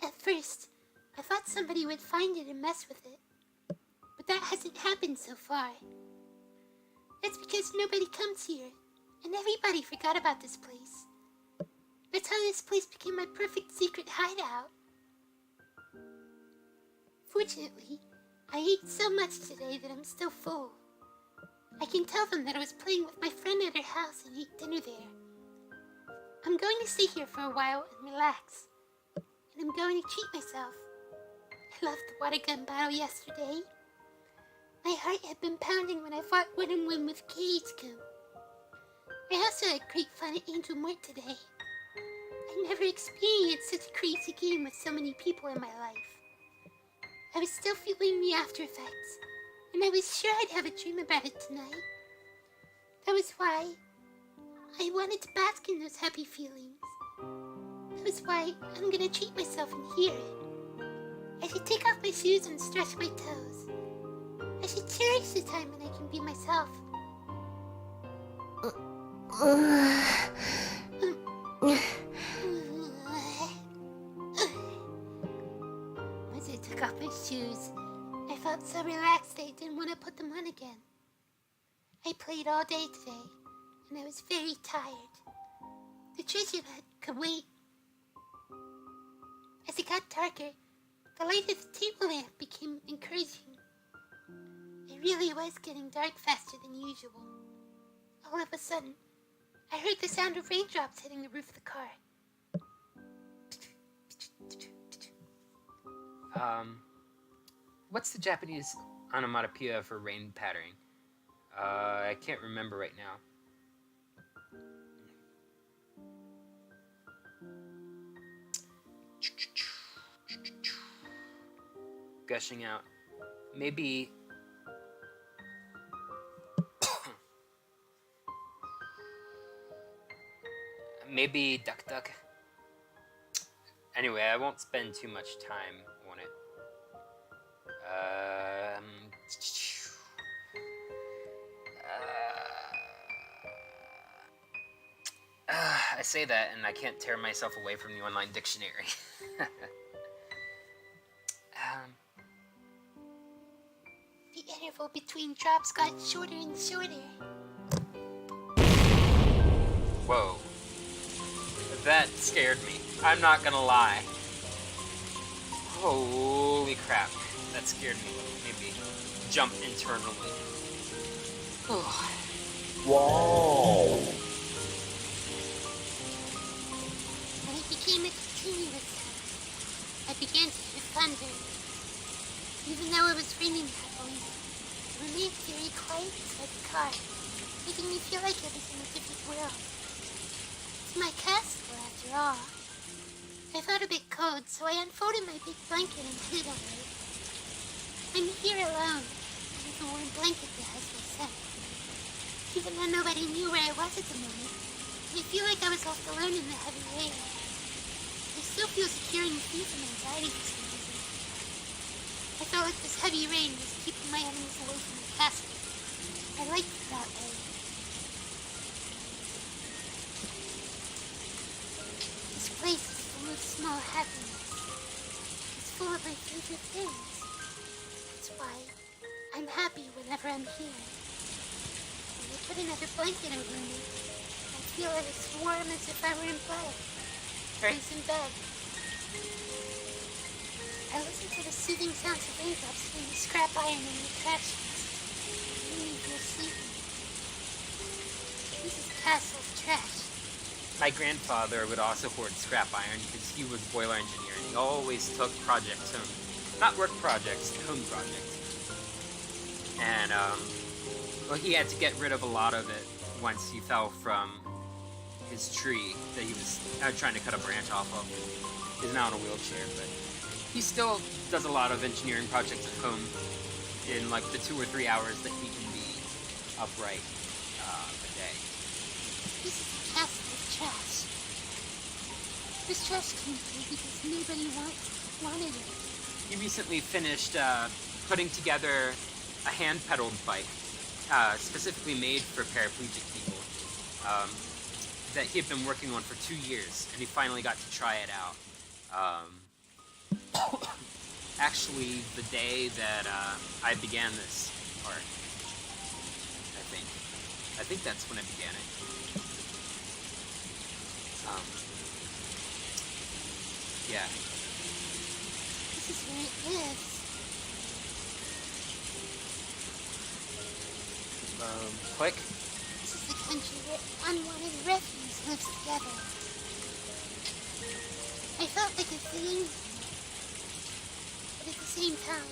At first, I thought somebody would find it and mess with it. But that hasn't happened so far. That's because nobody comes here, and everybody forgot about this place. That's how this place became my perfect secret hideout. Fortunately, I ate so much today that I'm still full. I can tell them that I was playing with my friend at her house and ate dinner there. I'm going to stay here for a while and relax. And I'm going to treat myself. I loved the water gun battle yesterday. My heart had been pounding when I fought 1-on-1 with Cage-kun. I also had great fun at Angel Mort today. I never experienced such a crazy game with so many people in my life. I was still feeling the after effects, and I was sure I'd have a dream about it tonight. That was why I wanted to bask in those happy feelings. That was why I'm gonna treat myself in here. I should take off my shoes and stretch my toes. I should cherish the time when I can be myself. Once I took off my shoes, I felt so relaxed that I didn't want to put them on again. I played all day today, and I was very tired. The treasure hut could wait. As it got darker, the light of the table lamp became encouraging. It really was getting dark faster than usual. All of a sudden, I heard the sound of raindrops hitting the roof of the car. What's the Japanese onomatopoeia for rain pattering? I can't remember right now. Gushing out. maybe... maybe Duck Duck. Anyway, I won't spend too much time on it. I say that and I can't tear myself away from the online dictionary. The interval between drops got shorter and shorter. Whoa. That scared me. I'm not gonna lie. Holy crap. That scared me. Maybe jump internally. Wow. When it became a continuous sound, I began to hear thunder. Even though it was raining heavily, it remained very quiet inside the car, making me feel like I was in a different world. It's my castle, after all. I felt a bit cold, so I unfolded my big blanket and hid under it. I'm here alone, with a warm blanket that has my scent. Even though nobody knew where I was at the moment, I feel like I was left alone in the heavy rain. I still feel secure and free from anxiety for some reason. I felt like this heavy rain was keeping my enemies away from the castle. I liked it that way. This place is full of small happiness. It's full of my favorite things. That's why I'm happy whenever I'm here. When I put another blanket over me, I feel as warm as if I were in bed. Or I was in bed. I listen to the soothing sounds of raindrops hitting the scrap iron in the trash cans. It made me feel sleepy. This is a castle of trash. My grandfather would also hoard scrap iron because he was a boiler engineer and he always took projects home. Not work projects, home projects. And, well, he had to get rid of a lot of it once he fell from his tree that he was trying to cut a branch off of. He's now in a wheelchair, but he still does a lot of engineering projects at home in like the 2 or 3 hours that he can be upright a day. This is a castle of trash. This trash came here because nobody wanted it. He recently finished putting together a hand-pedaled bike, specifically made for paraplegic people, that he had been working on for 2 years, and he finally got to try it out. Actually, the day that I began this art, I think that's when I began it. Yeah. This is where it lives. Click. This is the country where unwanted refuse lives together. I felt like a thing, but at the same time,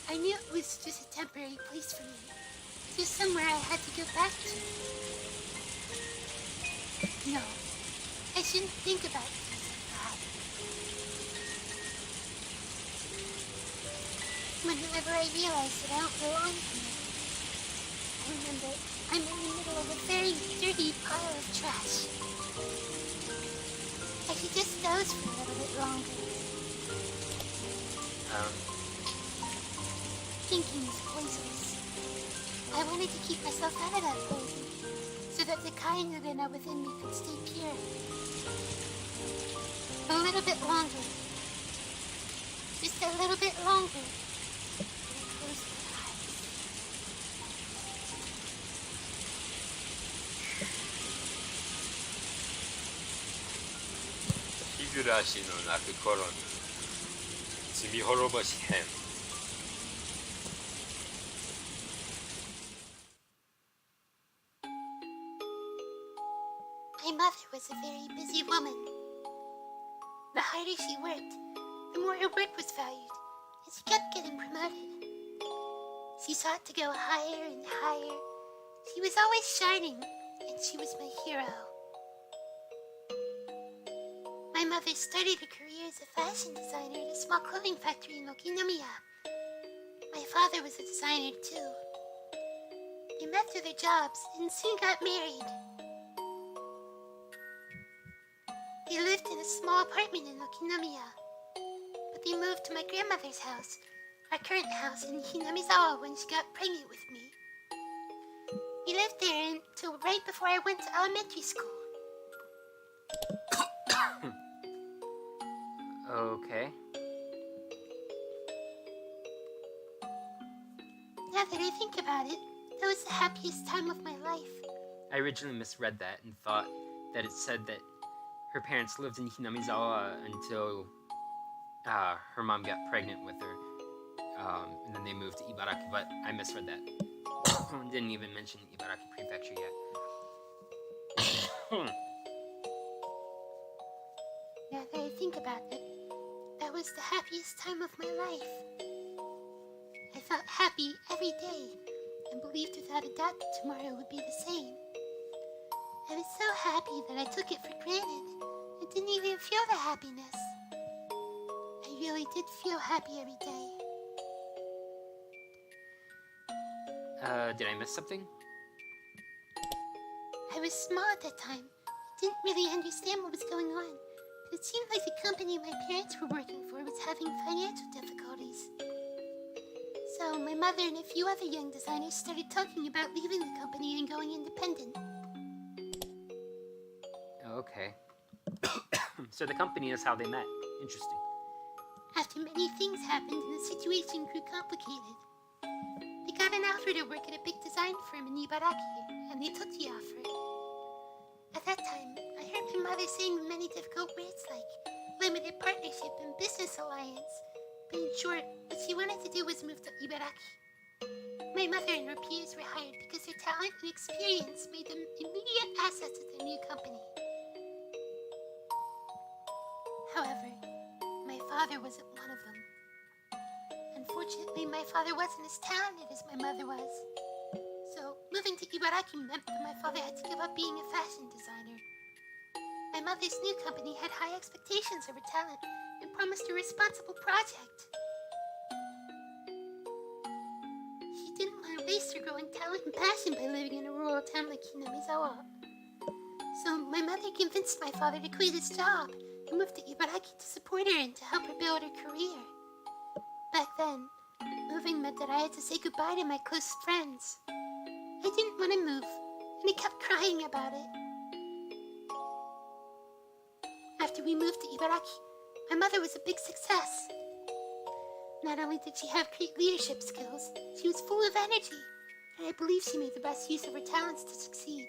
I knew it was just a temporary place for me. Just somewhere I had to go back to. No, I shouldn't think about things like that. Whenever I realize that I don't belong here, I remember I'm in the middle of a very dirty pile of trash. I should just doze for a little bit longer. Thinking is poisonous. I wanted to keep myself out of that poison, so that the kind within me could stay pure. A little bit longer. Just a little bit longer. And I closed my eyes. Higurashi no Naku Koro no Tsumihoroboshi hen. My mother was a very busy woman. The harder she worked, the more her work was valued, and she kept getting promoted. She sought to go higher and higher. She was always shining, and she was my hero. My mother started a career as a fashion designer at a small clothing factory in Okinomiya. My father was a designer too. They met through their jobs and soon got married. They lived in a small apartment in Okinomiya, but they moved to my grandmother's house, our current house in Hinamizawa, when she got pregnant with me. We lived there until right before I went to elementary school. Okay. Now that I think about it, that was the happiest time of my life. I originally misread that and thought that it said that her parents lived in Hinamizawa until her mom got pregnant with her, and then they moved to Ibaraki, but I misread that. Didn't even mention Ibaraki Prefecture yet. Now that I think about it, that was the happiest time of my life. I felt happy every day and believed without a doubt that tomorrow would be the same. I was so happy that I took it for granted and didn't even feel the happiness. I really did feel happy every day. Did I miss something? I was small at that time. I didn't really understand what was going on, but it seemed like the company my parents were working for was having financial difficulties. So my mother and a few other young designers started talking about leaving the company and going independent. Okay. So the company is how they met. Interesting. After many things happened and the situation grew complicated, they got an offer to work at a big design firm in Ibaraki, and they took the offer. At that time, I heard my mother saying many difficult words like limited partnership and business alliance, but in short, what she wanted to do was move to Ibaraki. My mother and her peers were hired because their talent and experience made them immediate assets at their new company. However, my father wasn't one of them. Unfortunately, my father wasn't as talented as my mother was. So, moving to Ibaraki meant that my father had to give up being a fashion designer. My mother's new company had high expectations of her talent and promised a responsible project. She didn't want to waste her growing talent and passion by living in a rural town like Hinamizawa. So, my mother convinced my father to quit his job and move to Ibaraki to support her and to help her build her career. Back then, moving meant that I had to say goodbye to my close friends. I didn't want to move, and I kept crying about it. After we moved to Ibaraki, my mother was a big success. Not only did she have great leadership skills, she was full of energy, and I believe she made the best use of her talents to succeed.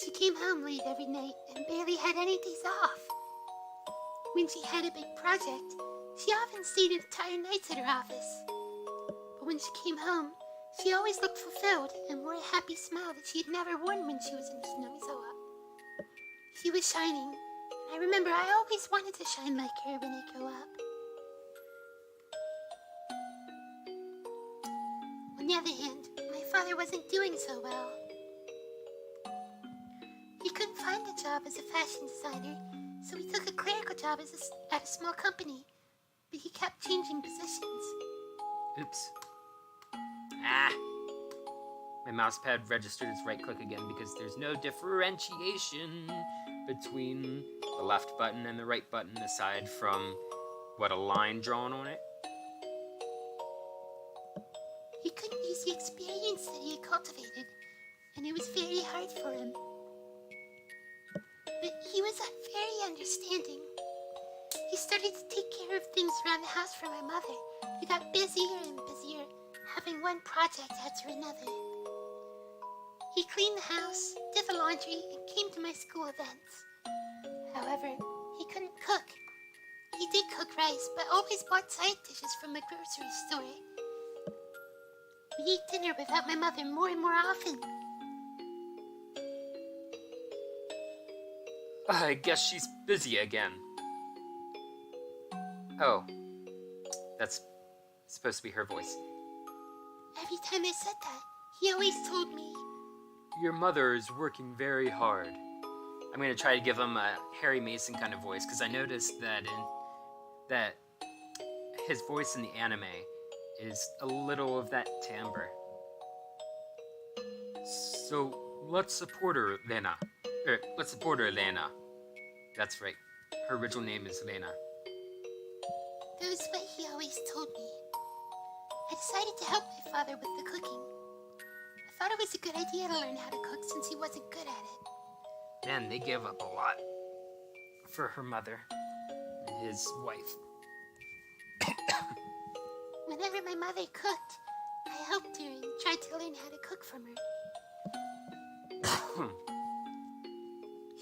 She came home late every night and barely had any days off. When she had a big project, she often stayed entire nights at her office. But when she came home, she always looked fulfilled and wore a happy smile that she had never worn when she was in Hinamizawa. She was shining, and I remember I always wanted to shine like her when I grow up. On the other hand, my father wasn't doing so well. He couldn't find a job as a fashion designer, so he took a clerical job at a small company, but he kept changing positions. Oops. Ah! My mouse pad registered its right click again because there's no differentiation between the left button and the right button aside from, what, a line drawn on it? He couldn't use the experience that he had cultivated, and it was very hard for him. But he was very understanding. He started to take care of things around the house for my mother, who got busier and busier, having one project after another. He cleaned the house, did the laundry, and came to my school events. However, he couldn't cook. He did cook rice, but always bought side dishes from the grocery store. We ate dinner without my mother more and more often. I guess she's busy again. Oh. That's supposed to be her voice. Every time I said that, he always told me, Your mother is working very hard. I'm gonna try to give him a Harry Mason kind of voice, because I noticed that his voice in the anime is a little of that timbre. So let's support her, Lena. Let's support her, Lena. That's right. Her original name is Lena. That was what he always told me. I decided to help my father with the cooking. I thought it was a good idea to learn how to cook since he wasn't good at it. Man, they give up a lot for her mother and his wife. Whenever my mother cooked, I helped her and tried to learn how to cook from her.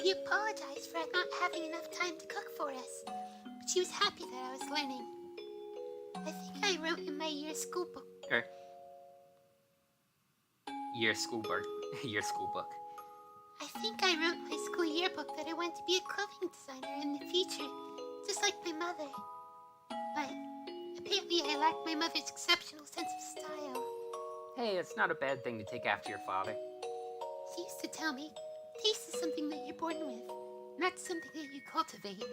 She apologized for not having enough time to cook for us, but she was happy that I was learning. I think I wrote in my year school book. Your school book. I think I wrote in my school yearbook that I want to be a clothing designer in the future, just like my mother. But apparently I lack my mother's exceptional sense of style. Hey, it's not a bad thing to take after your father. She used to tell me, taste is something that you're born with, not something that you cultivate.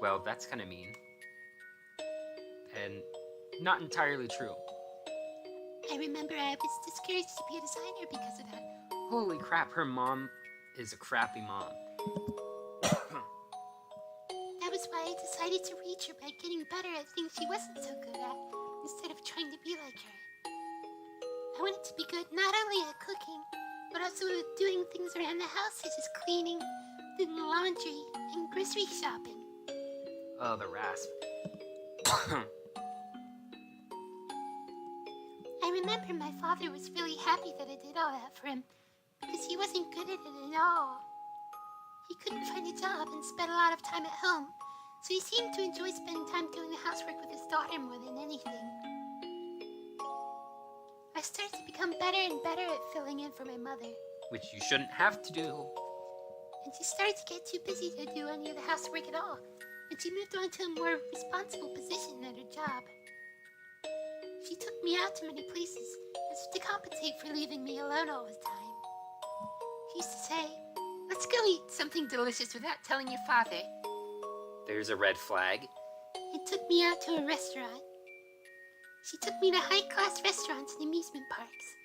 Well, that's kind of mean. And not entirely true. I remember I was discouraged to be a designer because of that. Holy crap, her mom is a crappy mom. That was why I decided to reach her by getting better at things she wasn't so good at, instead of trying to be like her. I wanted to be good not only at cooking, but also at doing things around the house, such as cleaning, doing laundry, and grocery shopping. Oh, the rasp. I remember my father was really happy that I did all that for him, because he wasn't good at it at all. He couldn't find a job and spent a lot of time at home, so he seemed to enjoy spending time doing the housework with his daughter more than anything. I started to become better and better at filling in for my mother, Which you shouldn't have to do. and she started to get too busy to do any of the housework at all, and she moved on to a more responsible position at her job. She took me out to many places as if to compensate for leaving me alone all the time. She used to say, "Let's go eat something delicious without telling your father," There's a red flag. and took me out to a restaurant. She took me to high-class restaurants and amusement parks.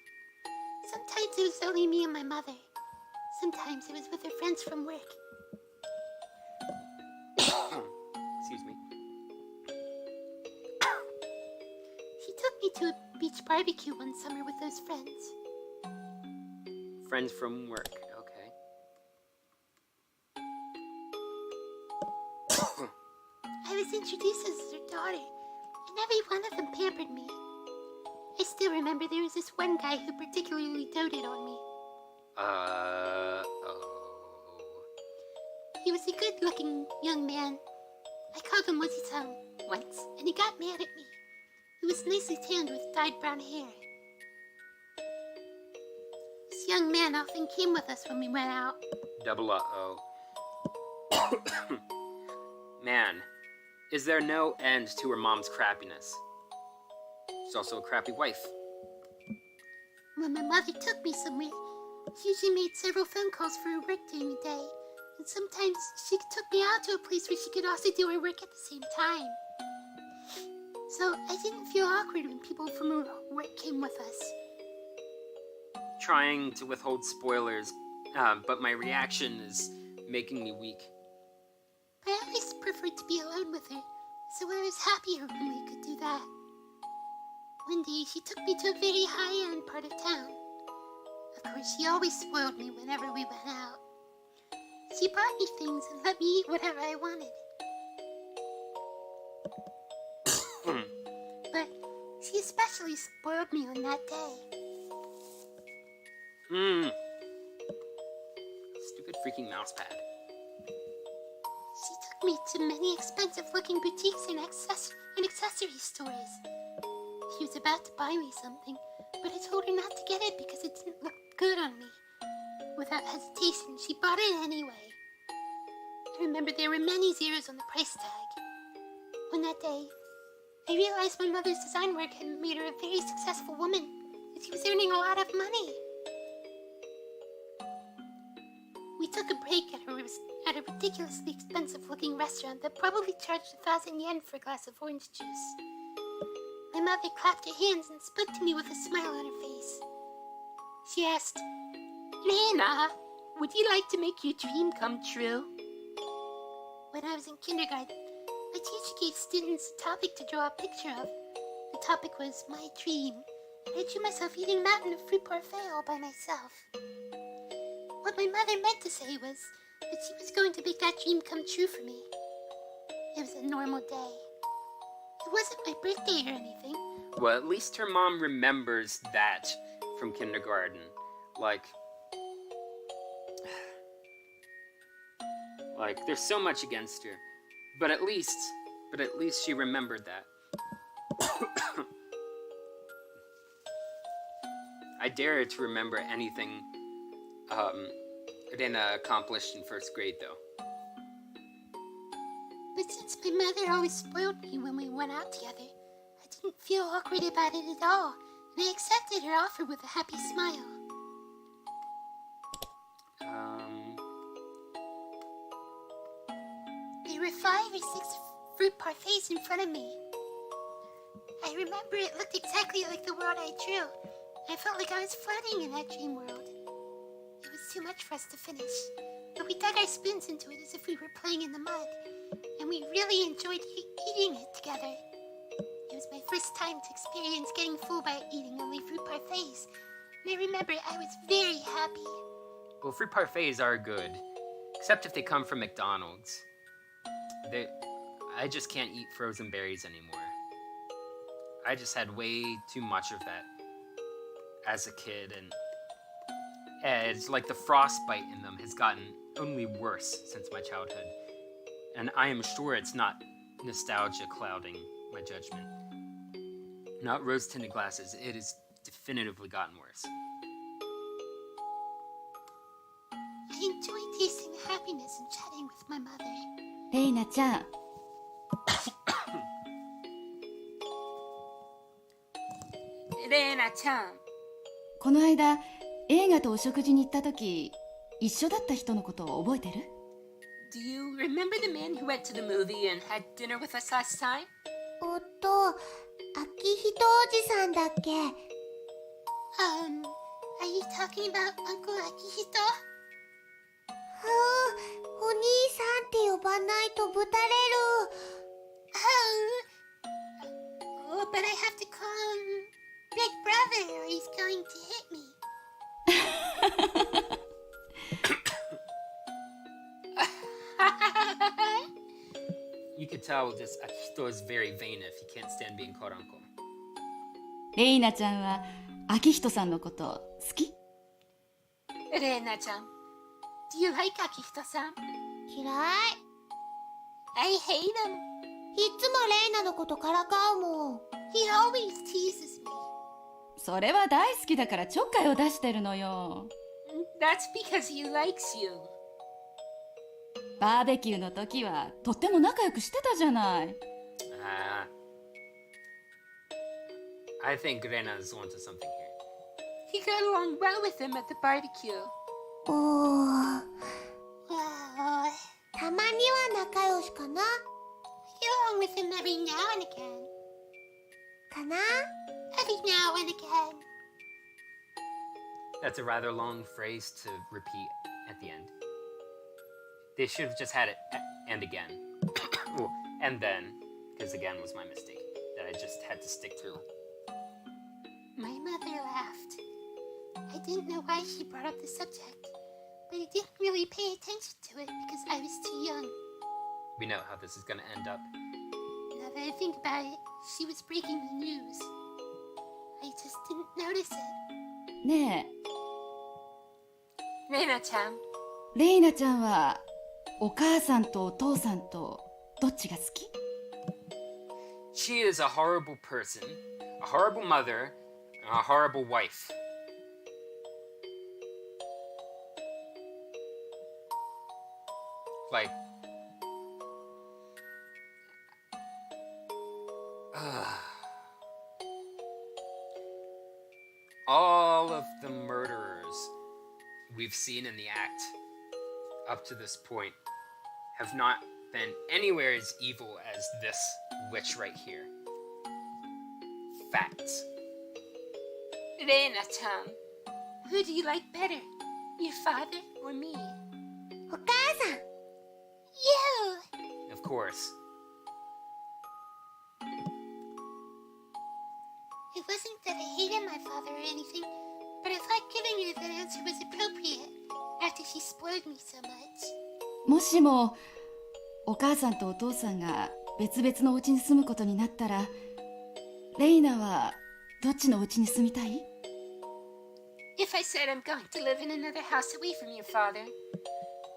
Sometimes it was only me and my mother. Sometimes it was with her friends from work. Excuse me. She took me to a beach barbecue one summer with those friends. Friends from work. Okay. I was introduced as her daughter, and every one of them pampered me. I still remember there was this one guy who particularly doted on me. Oh. He was a good-looking young man. I called him Moji-san once, and he got mad at me. He was nicely tanned with dyed brown hair. This young man often came with us when we went out. Double uh-oh. Man, is there no end to her mom's crappiness? She's also a crappy wife. When my mother took me somewhere, she usually made several phone calls for her work during the day, and sometimes she took me out to a place where she could also do her work at the same time. So I didn't feel awkward when people from her work came with us. Trying to withhold spoilers, but my reaction is making me weak. I always preferred to be alone with her, so I was happier when we could do that. One day she took me to a very high-end part of town. Of course, she always spoiled me whenever we went out. She brought me things and let me eat whatever I wanted. But she especially spoiled me on that day. Stupid freaking mousepad. She took me to many expensive-looking boutiques and accessory stores. She was about to buy me something, but I told her not to get it because it didn't look good on me. Without hesitation, she bought it anyway. I remember there were many zeros on the price tag. On that day, I realized my mother's design work had made her a very successful woman, and she was earning a lot of money. We took a break at a ridiculously expensive-looking restaurant that probably charged 1,000 yen for a glass of orange juice. My mother clapped her hands and spoke to me with a smile on her face. She asked, Lena, would you like to make your dream come true? when I was in kindergarten, my teacher gave students a topic to draw a picture of. The topic was my dream, and I drew myself eating a mountain of fruit parfait all by myself. What my mother meant to say was that she was going to make that dream come true for me. It was a normal day. It wasn't my birthday or anything. Well, at least her mom remembers that from kindergarten. Like, there's so much against her. But at least she remembered that. I dare her to remember anything Rena accomplished in first grade, though. But since my mother always spoiled me when we went out together, I didn't feel awkward about it at all, and I accepted her offer with a happy smile. There were 5 or 6 fruit parfaits in front of me. I remember it looked exactly like the world I drew. I felt like I was floating in that dream world. It was too much for us to finish, but we dug our spoons into it as if we were playing in the mud, and we really enjoyed eating it together. It was my first time to experience getting full by eating only fruit parfaits, and I remember I was very happy. Well, fruit parfaits are good, except if they come from McDonald's. I just can't eat frozen berries anymore. I just had way too much of that as a kid, and it's like the frostbite in them has gotten only worse since my childhood. And I am sure it's not nostalgia clouding my judgment. Not rose-tinted glasses, it has definitively gotten worse. I enjoyed tasting the happiness and chatting with my mother. レイナちゃん、レナちゃん。この間映画とお食事に行った時、一緒だった人のことを覚えてる？ Do you remember the man who went to the movie and had dinner with us last time? 秋人おじさんだっけ？ Are you talking about Uncle Akihito? お兄さんって呼ばないとぶたれる。Oh, but I have to call him Big Brother or he's going to hit me. You could tell this Akihito is very vain if he can't stand being called uncle. レイナちゃんは秋人さんのこと好き？レナちゃん。Do you like Akihito-san? 嫌い。I hate him. いつもレイナのことからかうもん。 He always teases me. それは大好きだからちょっかいを出してるのよ。That's because he likes you. バーベキューの時はとっても仲良くしてたじゃない。I think Rena's onto something here. He got along well with him at the barbecue. たまには仲良しかな。 I get along with him every now and again. かな？ Every now and again. That's a rather long phrase to repeat at the end. They should have just had it and again. Well, and then, because again was my mistake that I just had to stick through. My mother laughed. I didn't know why she brought up the subject, but I didn't really pay attention to it because I was too young. We know how this is going to end up. Now that I think about it, she was breaking the news. I just didn't notice it. ねレナちゃん。え、レイナちゃんはお母さんとお父さんとどっちが好き？ She is a horrible person, a horrible mother, and a horrible wife. Like, all of the murderers we've seen in the act up to this point have not been anywhere as evil as this witch right here. Facts. Reina-chan, who do you like better? Your father or me? お母さん You! Of course. It wasn't that I hated my father or anything, but I thought giving her that answer was appropriate after she spoiled me so much. もしもお母さんとお父さんが別々のお家に住むことになったら、レイナはどっちのお家に住みたい？ If I said I'm going to live in another house away from your father,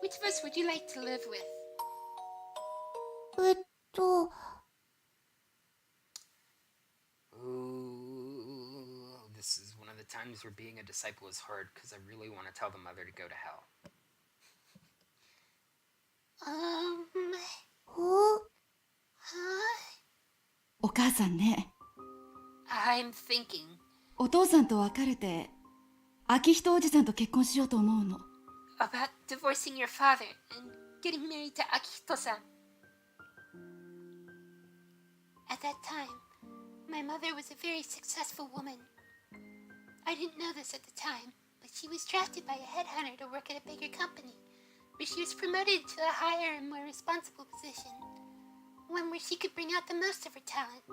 which of us would you like to live with? Ooh, this is one of the times where being a disciple is hard because I really want to tell the mother to go to hell. お母さんね、 I'm thinking お父さんと別れて秋人おじさんと結婚しようと思うの。 about divorcing your father and getting married to Akihito-san. At that time, my mother was a very successful woman. I didn't know this at the time, but she was drafted by a headhunter to work at a bigger company, where she was promoted to a higher and more responsible position, one where she could bring out the most of her talent.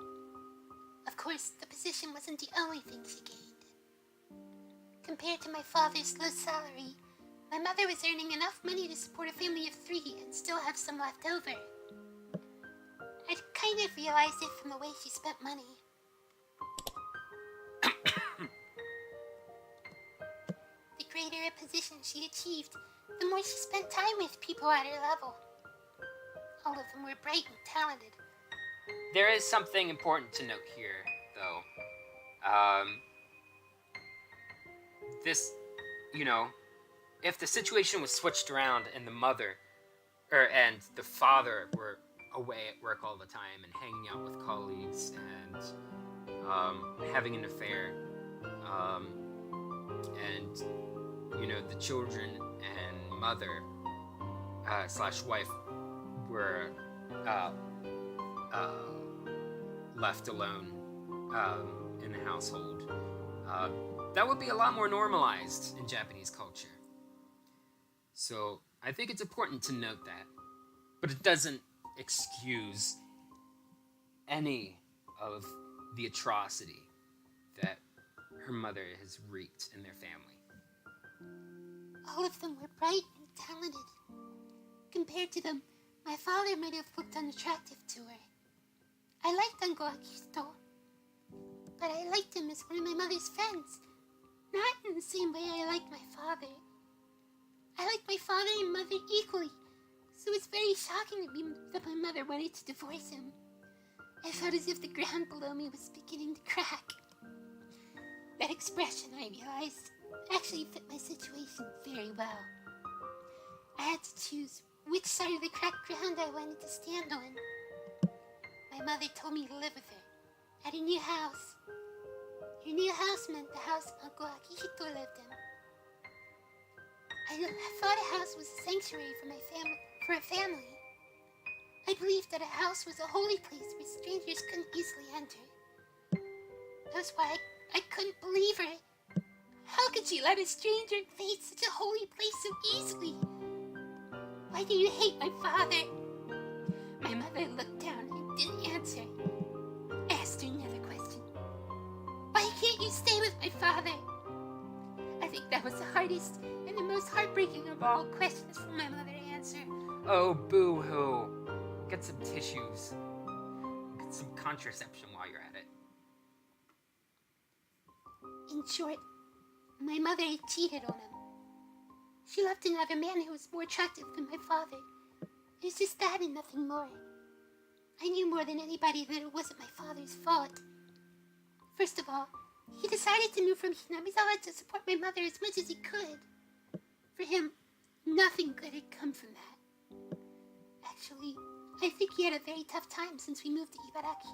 Of course, the position wasn't the only thing she gained. Compared to my father's low salary, my mother was earning enough money to support a family of 3 and still have some left over. I'd kind of realized it from the way she spent money. The greater a position she achieved, the more she spent time with people at her level. All of them were bright and talented. There is something important to note here, though. This, if the situation was switched around and the mother, and the father were away at work all the time and hanging out with colleagues and having an affair, and the children and mother slash wife were left alone in the household, that would be a lot more normalized in Japanese culture. So I think it's important to note that, but it doesn't excuse any of the atrocity that her mother has wreaked in their family. All of them were bright and talented. Compared to them, my father might have looked unattractive to her. I liked Uncle Akihito, but I liked him as one of my mother's friends, not in the same way I liked my father. I liked my father and mother equally, so it's very shocking to me that my mother wanted to divorce him. I felt as if the ground below me was beginning to crack. That expression, I realized, actually fit my situation very well. I had to choose which side of the cracked ground I wanted to stand on. My mother told me to live with her at a new house. Her new house meant the house Uncle Akihito lived in. I thought a house was a sanctuary for a family. I believed that a house was a holy place where strangers couldn't easily enter. That's why I couldn't believe her. How could she let a stranger invade such a holy place so easily? Why do you hate my father? My mother looked down and didn't answer. I asked her another question. Why can't you stay with my father? I think that was the hardest and the most heartbreaking of all questions for my mother to answer. Oh, boo-hoo. Get some tissues. Get some contraception while you're at it. In short, my mother had cheated on him. She loved another man who was more attractive than my father. It was just that and nothing more. I knew more than anybody that it wasn't my father's fault. First of all, he decided to move from Hinamizawa to support my mother as much as he could. For him, nothing good had come from that. Actually, I think he had a very tough time since we moved to Ibaraki.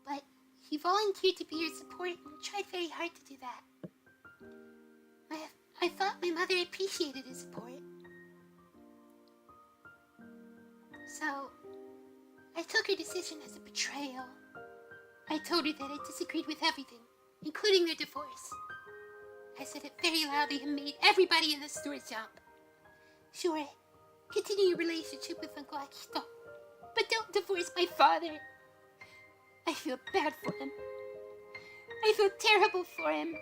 But he volunteered to be her support and tried very hard to do that. I thought my mother appreciated his support. So, I took her decision as a betrayal. I told her that I disagreed with everything, including their divorce. I said it very loudly and made everybody in the store jump. Sure, continue your relationship with Uncle Akito, but don't divorce my father. I feel bad for him. I feel terrible for him.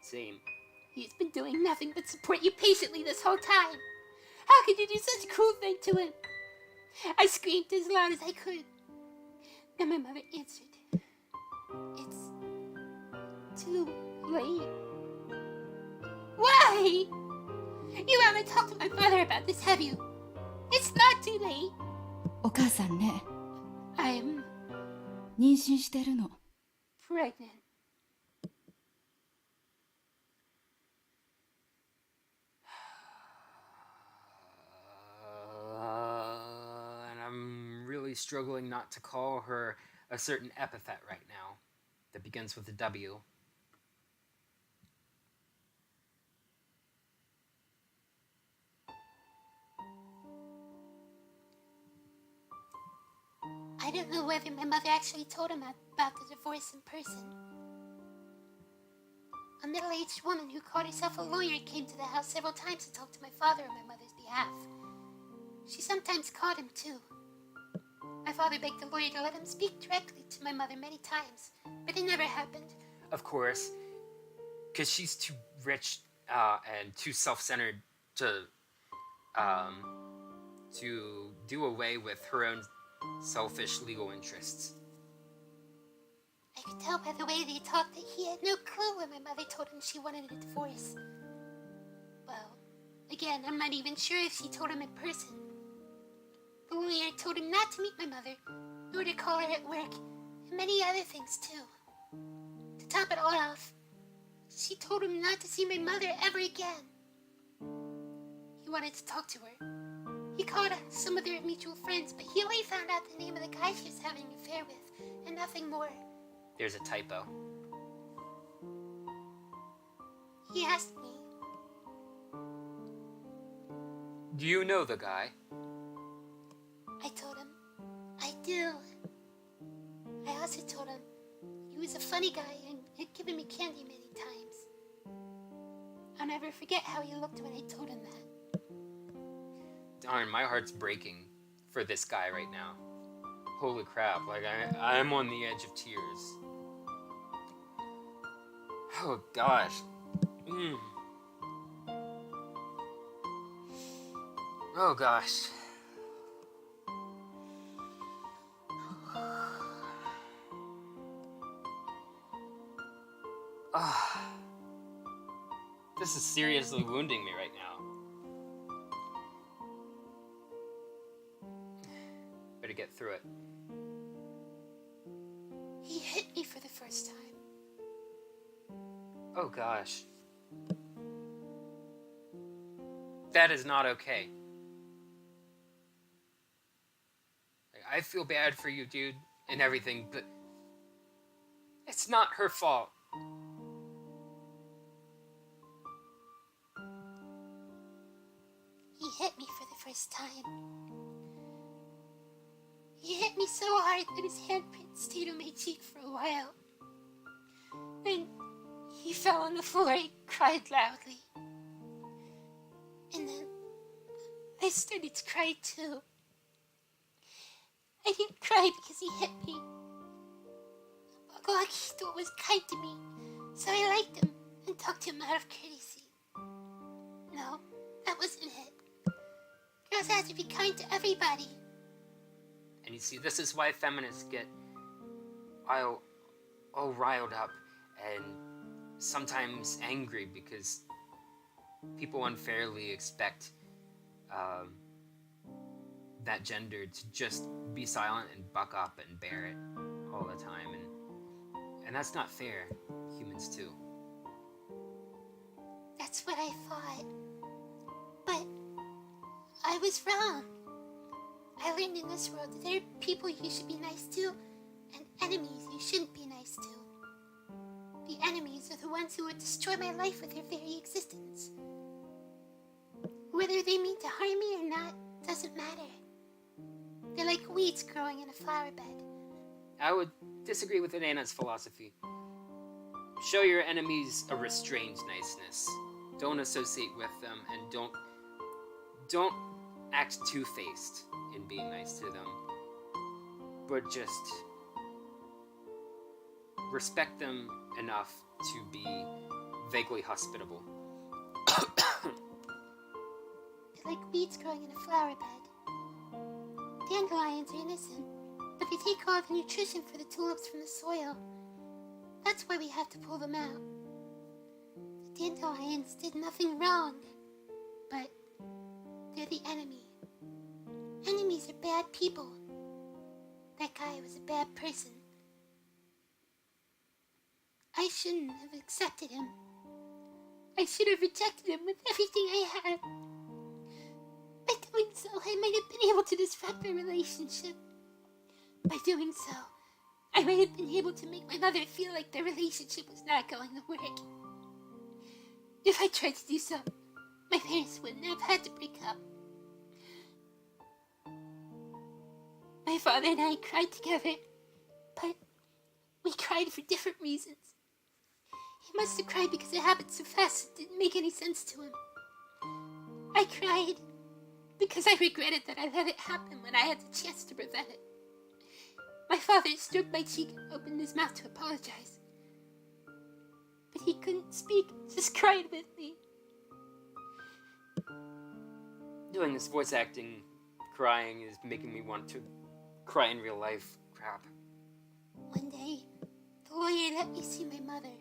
Same. He's been doing nothing but support you patiently this whole time. How could you do such a cruel thing to him? I screamed as loud as I could. Then my mother answered. It's too late. Why? You haven't talked to my father about this, have you? It's not too late. お母さんね、 I'm 妊娠してるの。 pregnant. And I'm really struggling not to call her a certain epithet right now that begins with a W. I don't know whether my mother actually told him about the divorce in person. A middle-aged woman who called herself a lawyer came to the house several times to talk to my father on my mother's behalf. She sometimes called him too. My father begged the lawyer to let him speak directly to my mother many times, but it never happened. Of course, because she's too rich and too self-centered to do away with her own selfish legal interests. I could tell by the way they talked that he had no clue when my mother told him she wanted a divorce. Well, again, I'm not even sure if she told him in person. The lawyer told him not to meet my mother, nor to call her at work, and many other things too. To top it all off, she told him not to see my mother ever again. He wanted to talk to her. He called some of their mutual friends, but he only found out the name of the guy she was having an affair with, and nothing more. There's a typo. He asked me, Do you know the guy? I told him, I do. I also told him he was a funny guy and had given me candy many times. I'll never forget how he looked when I told him that. Darn, my heart's breaking for this guy right now. Holy crap, like I'm on the edge of tears. Oh gosh. Oh gosh. This is seriously wounding me right now. Better get through it. He hit me for the first time. Oh gosh. That is not okay. I feel bad for you, dude, and everything, but it's not her fault. He hit me for the first time. He hit me so hard that his handprint stayed on my cheek for a while. Then he fell on the floor and cried loudly. And then I started to cry too. I didn't cry because he hit me. Uncle Akito was kind to me, so I liked him and talked him out of courtesy. No, that wasn't it. Girls have to be kind to everybody. And you see, this is why feminists get all riled up and sometimes angry because people unfairly expect that gender to just be silent and buck up and bear it all the time, and that's not fair. Humans too. That's what I thought. But I was wrong. I learned in this world that there are people you should be nice to and enemies you shouldn't be nice to. The enemies are the ones who would destroy my life with their very existence. Whether they mean to harm me or not doesn't matter. They're like weeds growing in a flower bed. I would disagree with Elena's philosophy. Show your enemies a restrained niceness. Don't associate with them, and don't act two-faced in being nice to them. But just respect them enough to be vaguely hospitable. They're like weeds growing in a flower bed. Dandelions are innocent, but they take all the nutrition for the tulips from the soil. That's why we have to pull them out. The dandelions did nothing wrong, but they're the enemy. Enemies are bad people. That guy was a bad person. I shouldn't have accepted him. I should have rejected him with everything I had. By doing so, I might have been able to disrupt their relationship. By doing so, I might have been able to make my mother feel like their relationship was not going to work. If I tried to do so, my parents wouldn't have had to break up. My father and I cried together, but we cried for different reasons. He must have cried because it happened so fast it didn't make any sense to him. I cried because I regretted that I let it happen when I had the chance to prevent it. My father stroked my cheek and opened his mouth to apologize. But he couldn't speak, just cried with me. Doing this voice acting, crying is making me want to cry in real life. Crap. One day, the lawyer let me see my mother.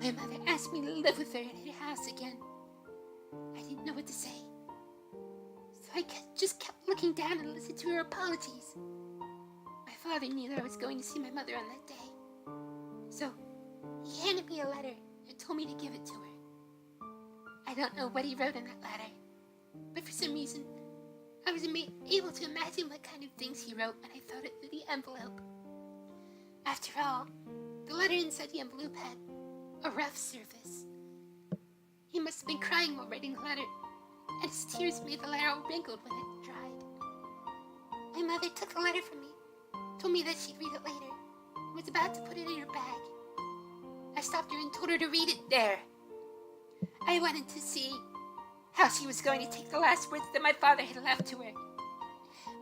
My mother asked me to live with her in her house again. I didn't know what to say. So I just kept looking down and listened to her apologies. My father knew that I was going to see my mother on that day. So, he handed me a letter and told me to give it to her. I don't know what he wrote in that letter, but for some reason, I was able to imagine what kind of things he wrote when I felt it through the envelope. After all, the letter inside the envelope had a rough surface. He must have been crying while writing the letter, and his tears made the letter all wrinkled when it dried. My mother took the letter from me, told me that she'd read it later, and was about to put it in her bag. I stopped her and told her to read it there. I wanted to see how she was going to take the last words that my father had left to her.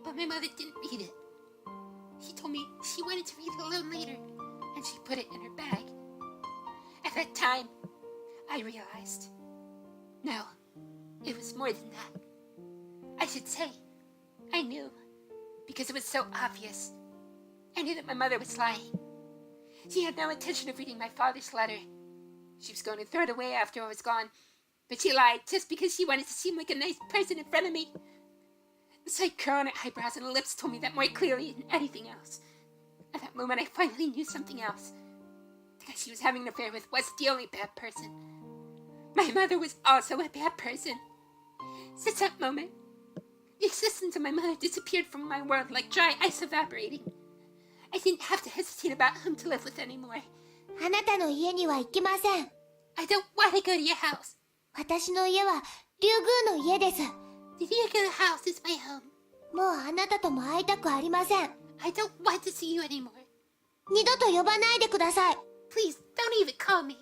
But my mother didn't read it. She told me she wanted to read it alone later, and she put it in her bag. At that time, I realized, no, it was more than that. I should say, I knew, because it was so obvious. I knew that my mother was lying. She had no intention of reading my father's letter. She was going to throw it away after I was gone, but she lied just because she wanted to seem like a nice person in front of me. The sight curl on her eyebrows and lips told me that more clearly than anything else. At that moment, I finally knew something else. The guy she was having an affair with wasn't the only bad person. My mother was also a bad person. Since that moment, the existence of my mother disappeared from my world like dry ice evaporating. I didn't have to hesitate about whom to live with anymore. あなたの家には行きません。 I don't want to go to your house. 私の家は竜宮の家です。 The Ryugu house is my home. もうあなたとも会いたくありません。 I don't want to see you anymore. 二度と呼ばないでください。 Please, don't even call me.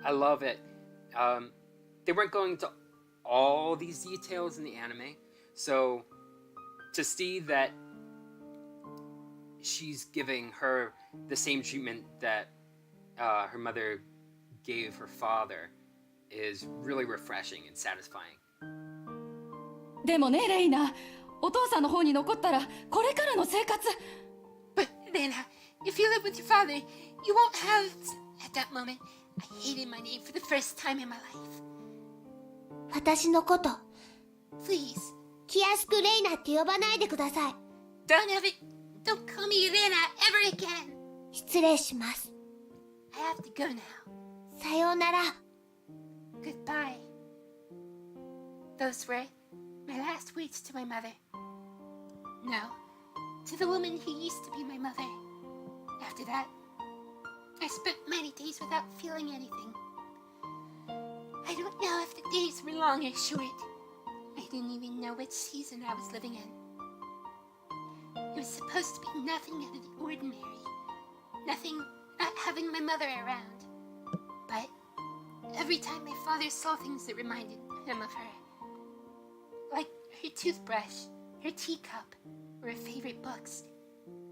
I love it. They weren't going into all these details in the anime, so to see that she's giving her the same treatment that her mother gave her father is really refreshing and satisfying. でもねレイナ、お父さんの方に残ったらこれからの生活。 But, Lena, if you live with your father, you won't have... At that moment, I hated my name for the first time in my life. 私のこと、 Please, 気安くレイナって呼ばないでください。 don't call me Lena ever again. 失礼します。 I have to go now. さようなら。 Goodbye. Those were my last words to my mother. No, to the woman who used to be my mother. After that, I spent many days without feeling anything. I don't know if the days were long or short. I didn't even know which season I was living in. It was supposed to be nothing out of the ordinary. Nothing not having my mother around. But every time my father saw things that reminded him of her, like her toothbrush, her teacup, or her favorite books,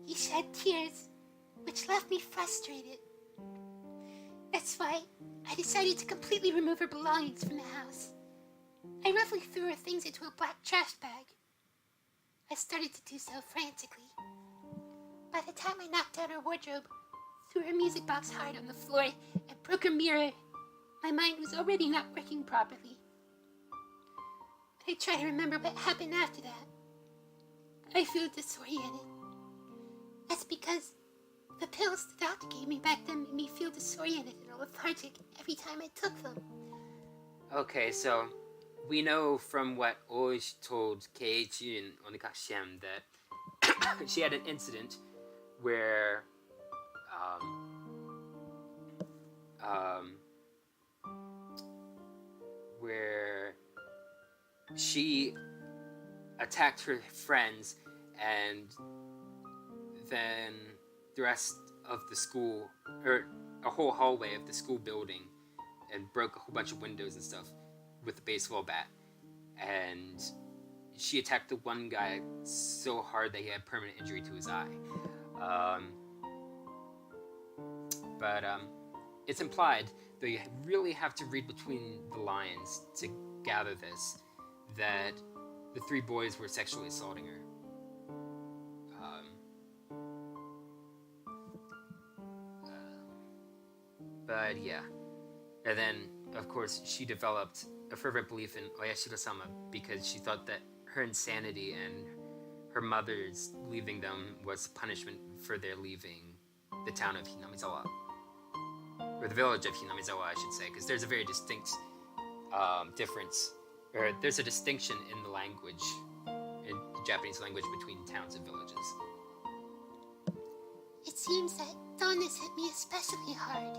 he shed tears, which left me frustrated. That's why I decided to completely remove her belongings from the house. I roughly threw her things into a black trash bag. I started to do so frantically. By the time I knocked out her wardrobe, threw her music box hard on the floor, and broke her mirror, my mind was already not working properly. When I try to remember what happened after that, I feel disoriented. That's because the pills the doctor gave me back then made me feel disoriented and lethargic every time I took them. Okay, so we know from what Oish told Keiichi and Onigashima that she had an incident where where she attacked her friends, and then the rest of the school, or a whole hallway of the school building, and broke a whole bunch of windows and stuff with a baseball bat. And she attacked the one guy so hard that he had permanent injury to his eye. But it's implied, though you really have to read between the lines to gather this, that the three boys were sexually assaulting her. But yeah. And then, of course, she developed a fervent belief in Oyashiro-sama because she thought that her insanity and her mother's leaving them was punishment for their leaving the town of Hinamizawa. Or the village of Hinamizawa, I should say, because there's a very distinct difference, or there's a distinction in the language, in the Japanese language, between towns and villages. It seems that dawn has hit me especially hard,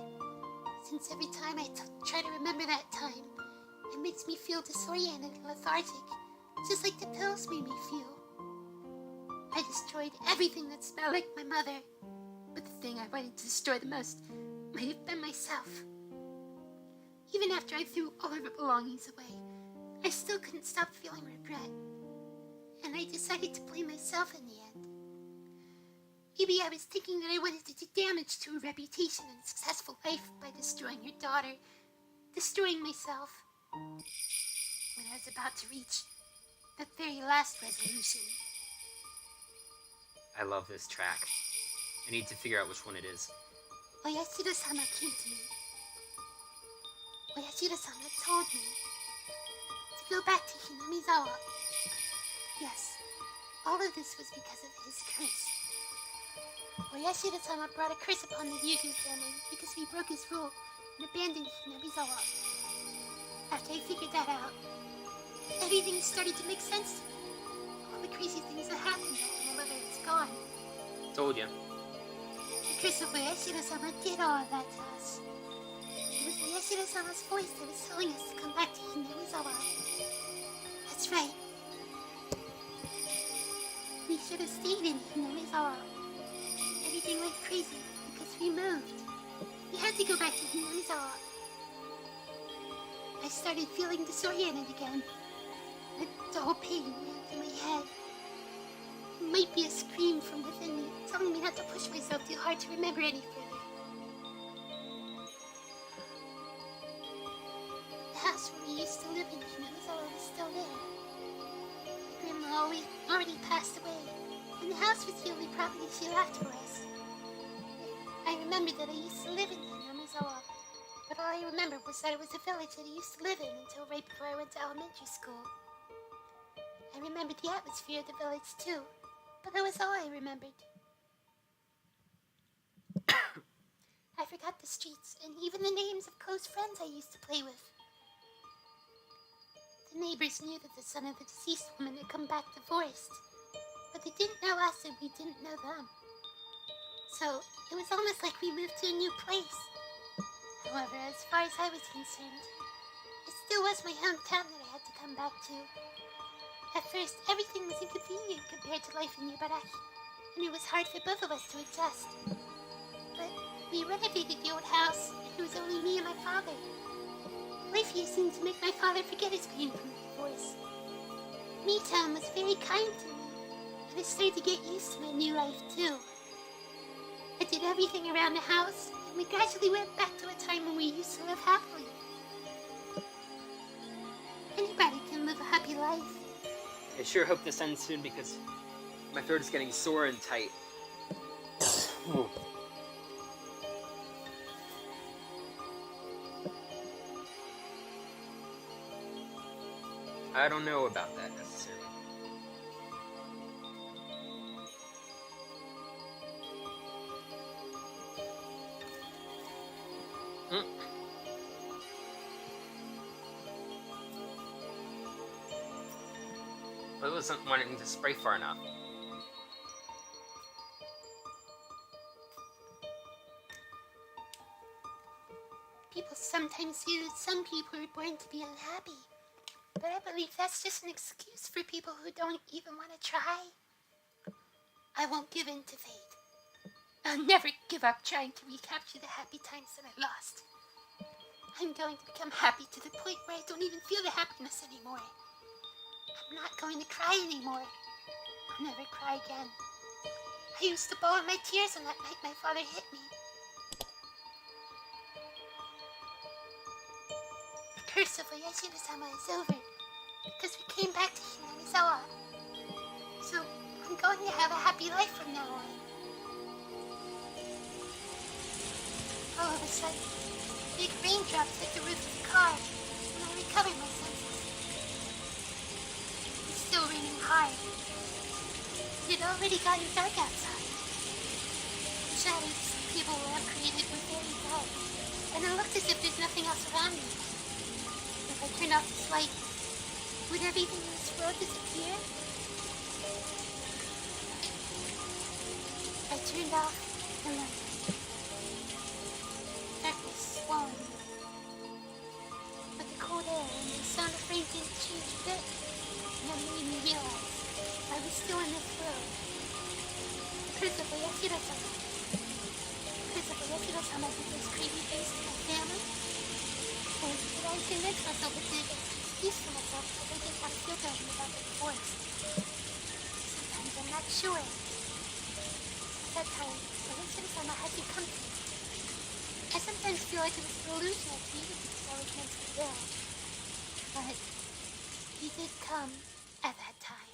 since every time I try to remember that time, it makes me feel disoriented and lethargic, just like the pills made me feel. I destroyed everything that smelled like my mother, but the thing I wanted to destroy the most might have been myself. Even after I threw all of her belongings away, I still couldn't stop feeling regret, and I decided to blame myself in the end. Maybe I was thinking that I wanted to do damage to her reputation and successful life by destroying her daughter, destroying myself. When I was about to reach the very last resolution. I love this track. I need to figure out which one it is. Oyashiro-sama came to me. Oyashiro-sama told me to go back to Hinamizawa. Yes, all of this was because of his curse. Oyashiro-sama brought a curse upon the Ryugu family because we broke his rule and abandoned Hinamizawa. After I figured that out, everything started to make sense to me. All the crazy things that happened after my mother was gone. Told you. The curse of Oyashiro-sama did all of that to us. It was Oyashiro-sama's voice that was telling us to come back to Hinamizawa. That's right. We should have stayed in Hinamizawa. Everything went crazy because we moved. We had to go back to Hinamizawa. I started feeling disoriented again. A dull pain ran through my head. It might be a scream from within me, telling me not to push myself too hard to remember any further. The house where we used to live in Hinamizawa was still there. My grandma already passed away, and the house was the only property she left for us. I remembered that I used to live in Hinamizawa, but all I remembered was that it was a village that I used to live in until right before I went to elementary school. I remembered the atmosphere of the village too, but that was all I remembered. I forgot the streets and even the names of close friends I used to play with. The neighbors knew that the son of the deceased woman had come back divorced, but they didn't know us and we didn't know them. So it was almost like we moved to a new place. However, as far as I was concerned, it still was my hometown that I had to come back to. At first, everything was inconvenient compared to life in Higurashi. and it was hard for both of us to adjust. But we renovated the old house, and it was only me and my father. Life here seemed to make my father forget his pain from the divorce. Mion was very kind to me, and I started to get used to my new life too. I did everything around the house, and we gradually went back to a time when we used to live happily. Anybody can live a happy life. I sure hope this ends soon because my throat is getting sore and tight. I don't know about that necessarily. I wasn't wanting to spray far enough. People sometimes say that some people are born to be unhappy, but I believe that's just an excuse for people who don't even want to try. I won't give in to fate. I'll never give up trying to recapture the happy times that I lost. I'm going to become happy to the point where I don't even feel the happiness anymore. I'm not going to cry anymore. I'll never cry again. I used to bawl my tears on that night my father hit me. The curse of Oyashiro-sama is over because we came back to Hinamizawa. So I'm going to have a happy life from now on. All of a sudden, big raindrops hit the roof of the car, and I recovered my senses. It's still raining hard. It had already gotten dark outside. The shadows people have created were very dark, and it looked as if there's nothing else around me. If I turned off this light, would everything in this world disappear? I turned off the light. Darkness swallowed me. But the cold air and the sound of rain didn't change a bit, and that made me realize I was still in this world. The curse of Oyashiro-sama. The curse of Oyashiro-sama did those crazy things to my family. Or did I convince myself it did an excuse for myself because I didn't want to feel bad about the divorce? Sometimes I'm not sure. At that time, Oyashiro-sama hadn't come to me. I sometimes feel like it was an illusion I created because I was meant to be ill. But he did come at that time.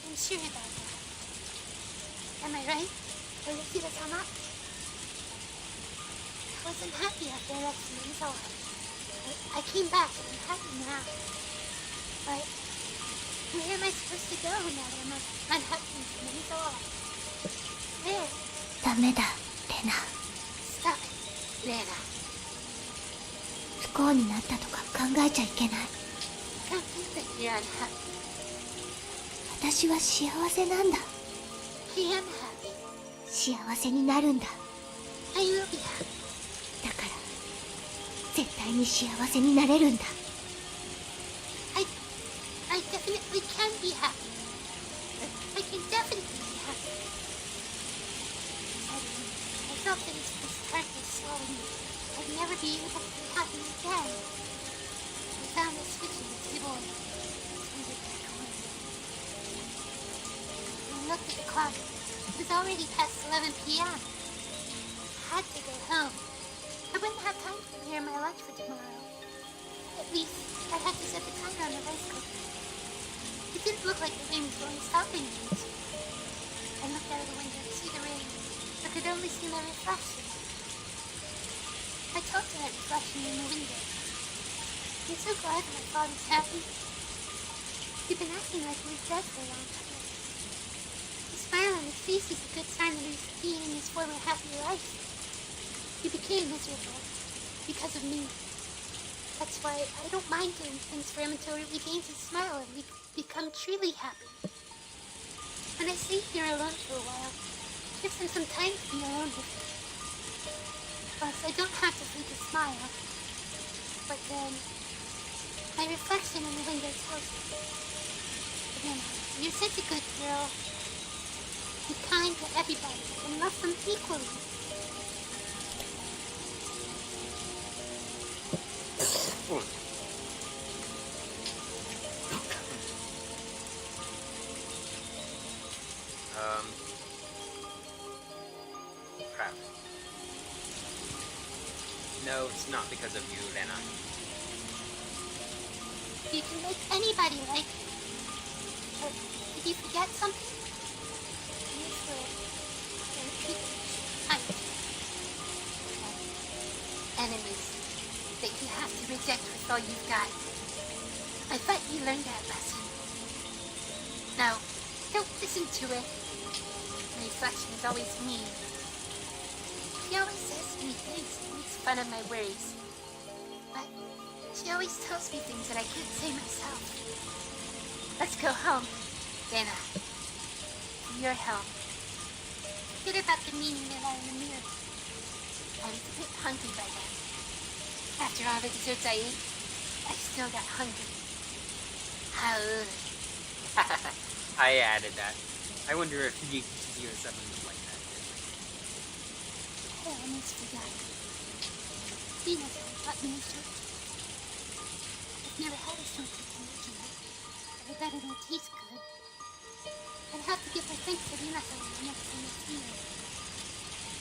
I'm sure about that. Am I right, Oyashiro-sama? I wasn't happy after I left Hinamizawa. I came back and I'm happy now. But where am I supposed to go now that I'm unhappy in Hinamizawa? Where? ダメだ、レナ。 Stop it, Lena. 不幸になったとか考えちゃいけない。 Don't think that you're unhappy. 私は幸せなんだ。 I am happy. 幸せになるんだ。 I will be happy. だから絶対に幸せになれるんだ。 I definitely can be happy. I can definitely be happy. I felt that if this darkness swallowed me, I'd never be able to be happy again. I found a switch in the table and turned it back on. When I looked at the clock, it was already past 11 p.m. I had to go home. I wouldn't have time to prepare my lunch for tomorrow. At least, I'd have to set the timer on the rice cooker. It didn't look like the rain was going to stop anytime soon. I looked out of the window to see the rain, but could only see my reflection. I talked to that reflection in the window. I'm so glad my father's happy. He'd been acting like he was dead for a long time. The smile on his face is a good sign that he was being his former happy life. He became miserable because of me. That's why I don't mind doing things for him until he regains his smile and we become truly happy. When I stay here alone for a while, it gives him some time to be alone with me. Plus, I don't have to fake a smile. But then, my reflection in the window tells me, Anna, you're such a good girl. Be kind to everybody and love them equally. Crap. No, it's not because of you, Lena. You can make anybody like you. But did you forget something? These were people. Enemies that you have to reject with all you've got. I thought you learned that lesson. No, don't listen to it. My reflection is always mean. She always says to me things and makes fun of my worries. But she always tells me things that I can't say myself. Let's go home, Lena. To your home. Forget about the meaning that are in the mirror. I was a bit hungry by then. After all the desserts I ate, I still got hungry. How? I added that. I wonder if you could use something like that. I almost forgot. Venus taught me a short. I've never had a short to mention it. I bet it'll taste good. I'd have to give my thanks to Rina-san the next time I see her.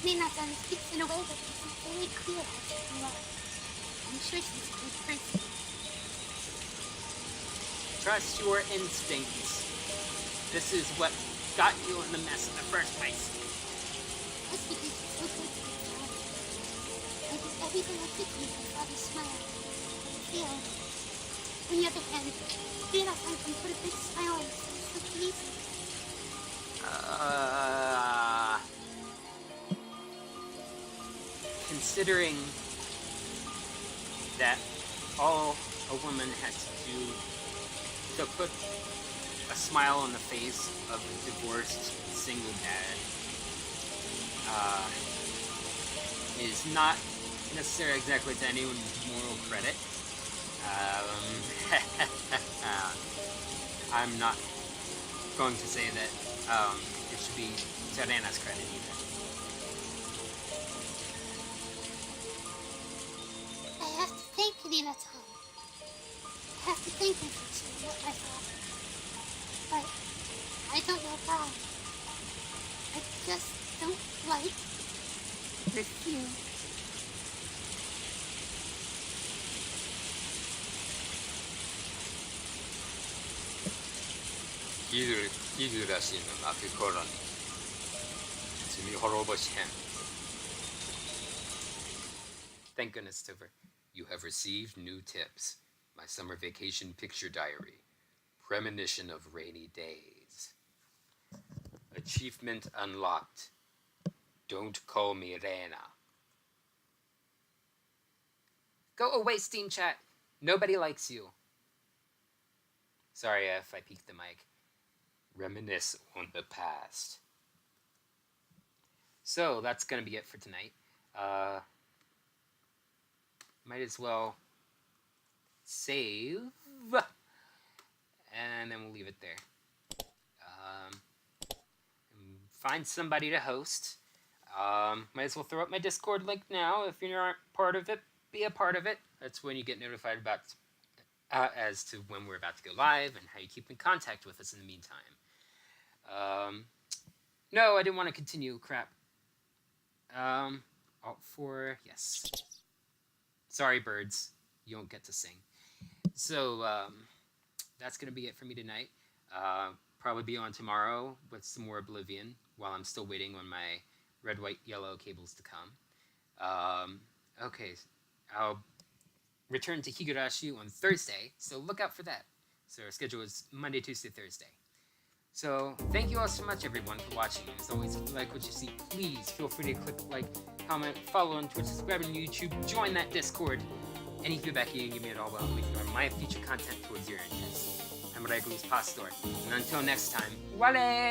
Rina-san speaks in a way that makes it very clear how she belongs. I'm sure she's a good person. Trust your instincts. This is what got you in the mess in the first place. That's because you're so good to your father. I did everything I could to make my father smile. But I failed. On the other hand, Rina-san can put a big smile on his face so easy. Considering that all a woman has to do to put a smile on the face of a divorced single dad is not necessarily exactly to anyone's moral credit. I'm not going to say that it should be to Anna's credit either. I have to thank Rina-san. I have to thank him for cheering up my father. But I don't know how. I just don't like perfume. Higurashi no Naku Koro ni Tsumihoroboshi hen. Thank goodness it's over. You have received new tips. My summer vacation picture diary. Premonition of rainy days. Achievement unlocked. Don't call me Rena. Go away, Steam Chat. Nobody likes you. Sorry if I peeked the mic. Reminisce on the past. So that's gonna be it for tonight. Might as well save, and then we'll leave it there. Find somebody to host. Might as well throw up my Discord link now. If you aren't part of it, be a part of it. That's when you get notified about as to when we're about to go live and how you keep in contact with us in the meantime. No, I didn't want to continue. Crap. Alt 4, yes. Sorry, birds. You don't get to sing. So, that's going to be it for me tonight. Probably be on tomorrow with some more Oblivion while I'm still waiting on my red, white, yellow cables to come. Okay, I'll return to Higurashi on Thursday, so look out for that. So our schedule is Monday, Tuesday, Thursday. So thank you all so much, everyone, for watching. As always, if you like what you see, please feel free to click like, comment, follow on Twitch, subscribe on YouTube, join that Discord. Any feedback you can give me at all will help me for my future content towards your interests. I'm Regulus Pastor, and until next time, wale!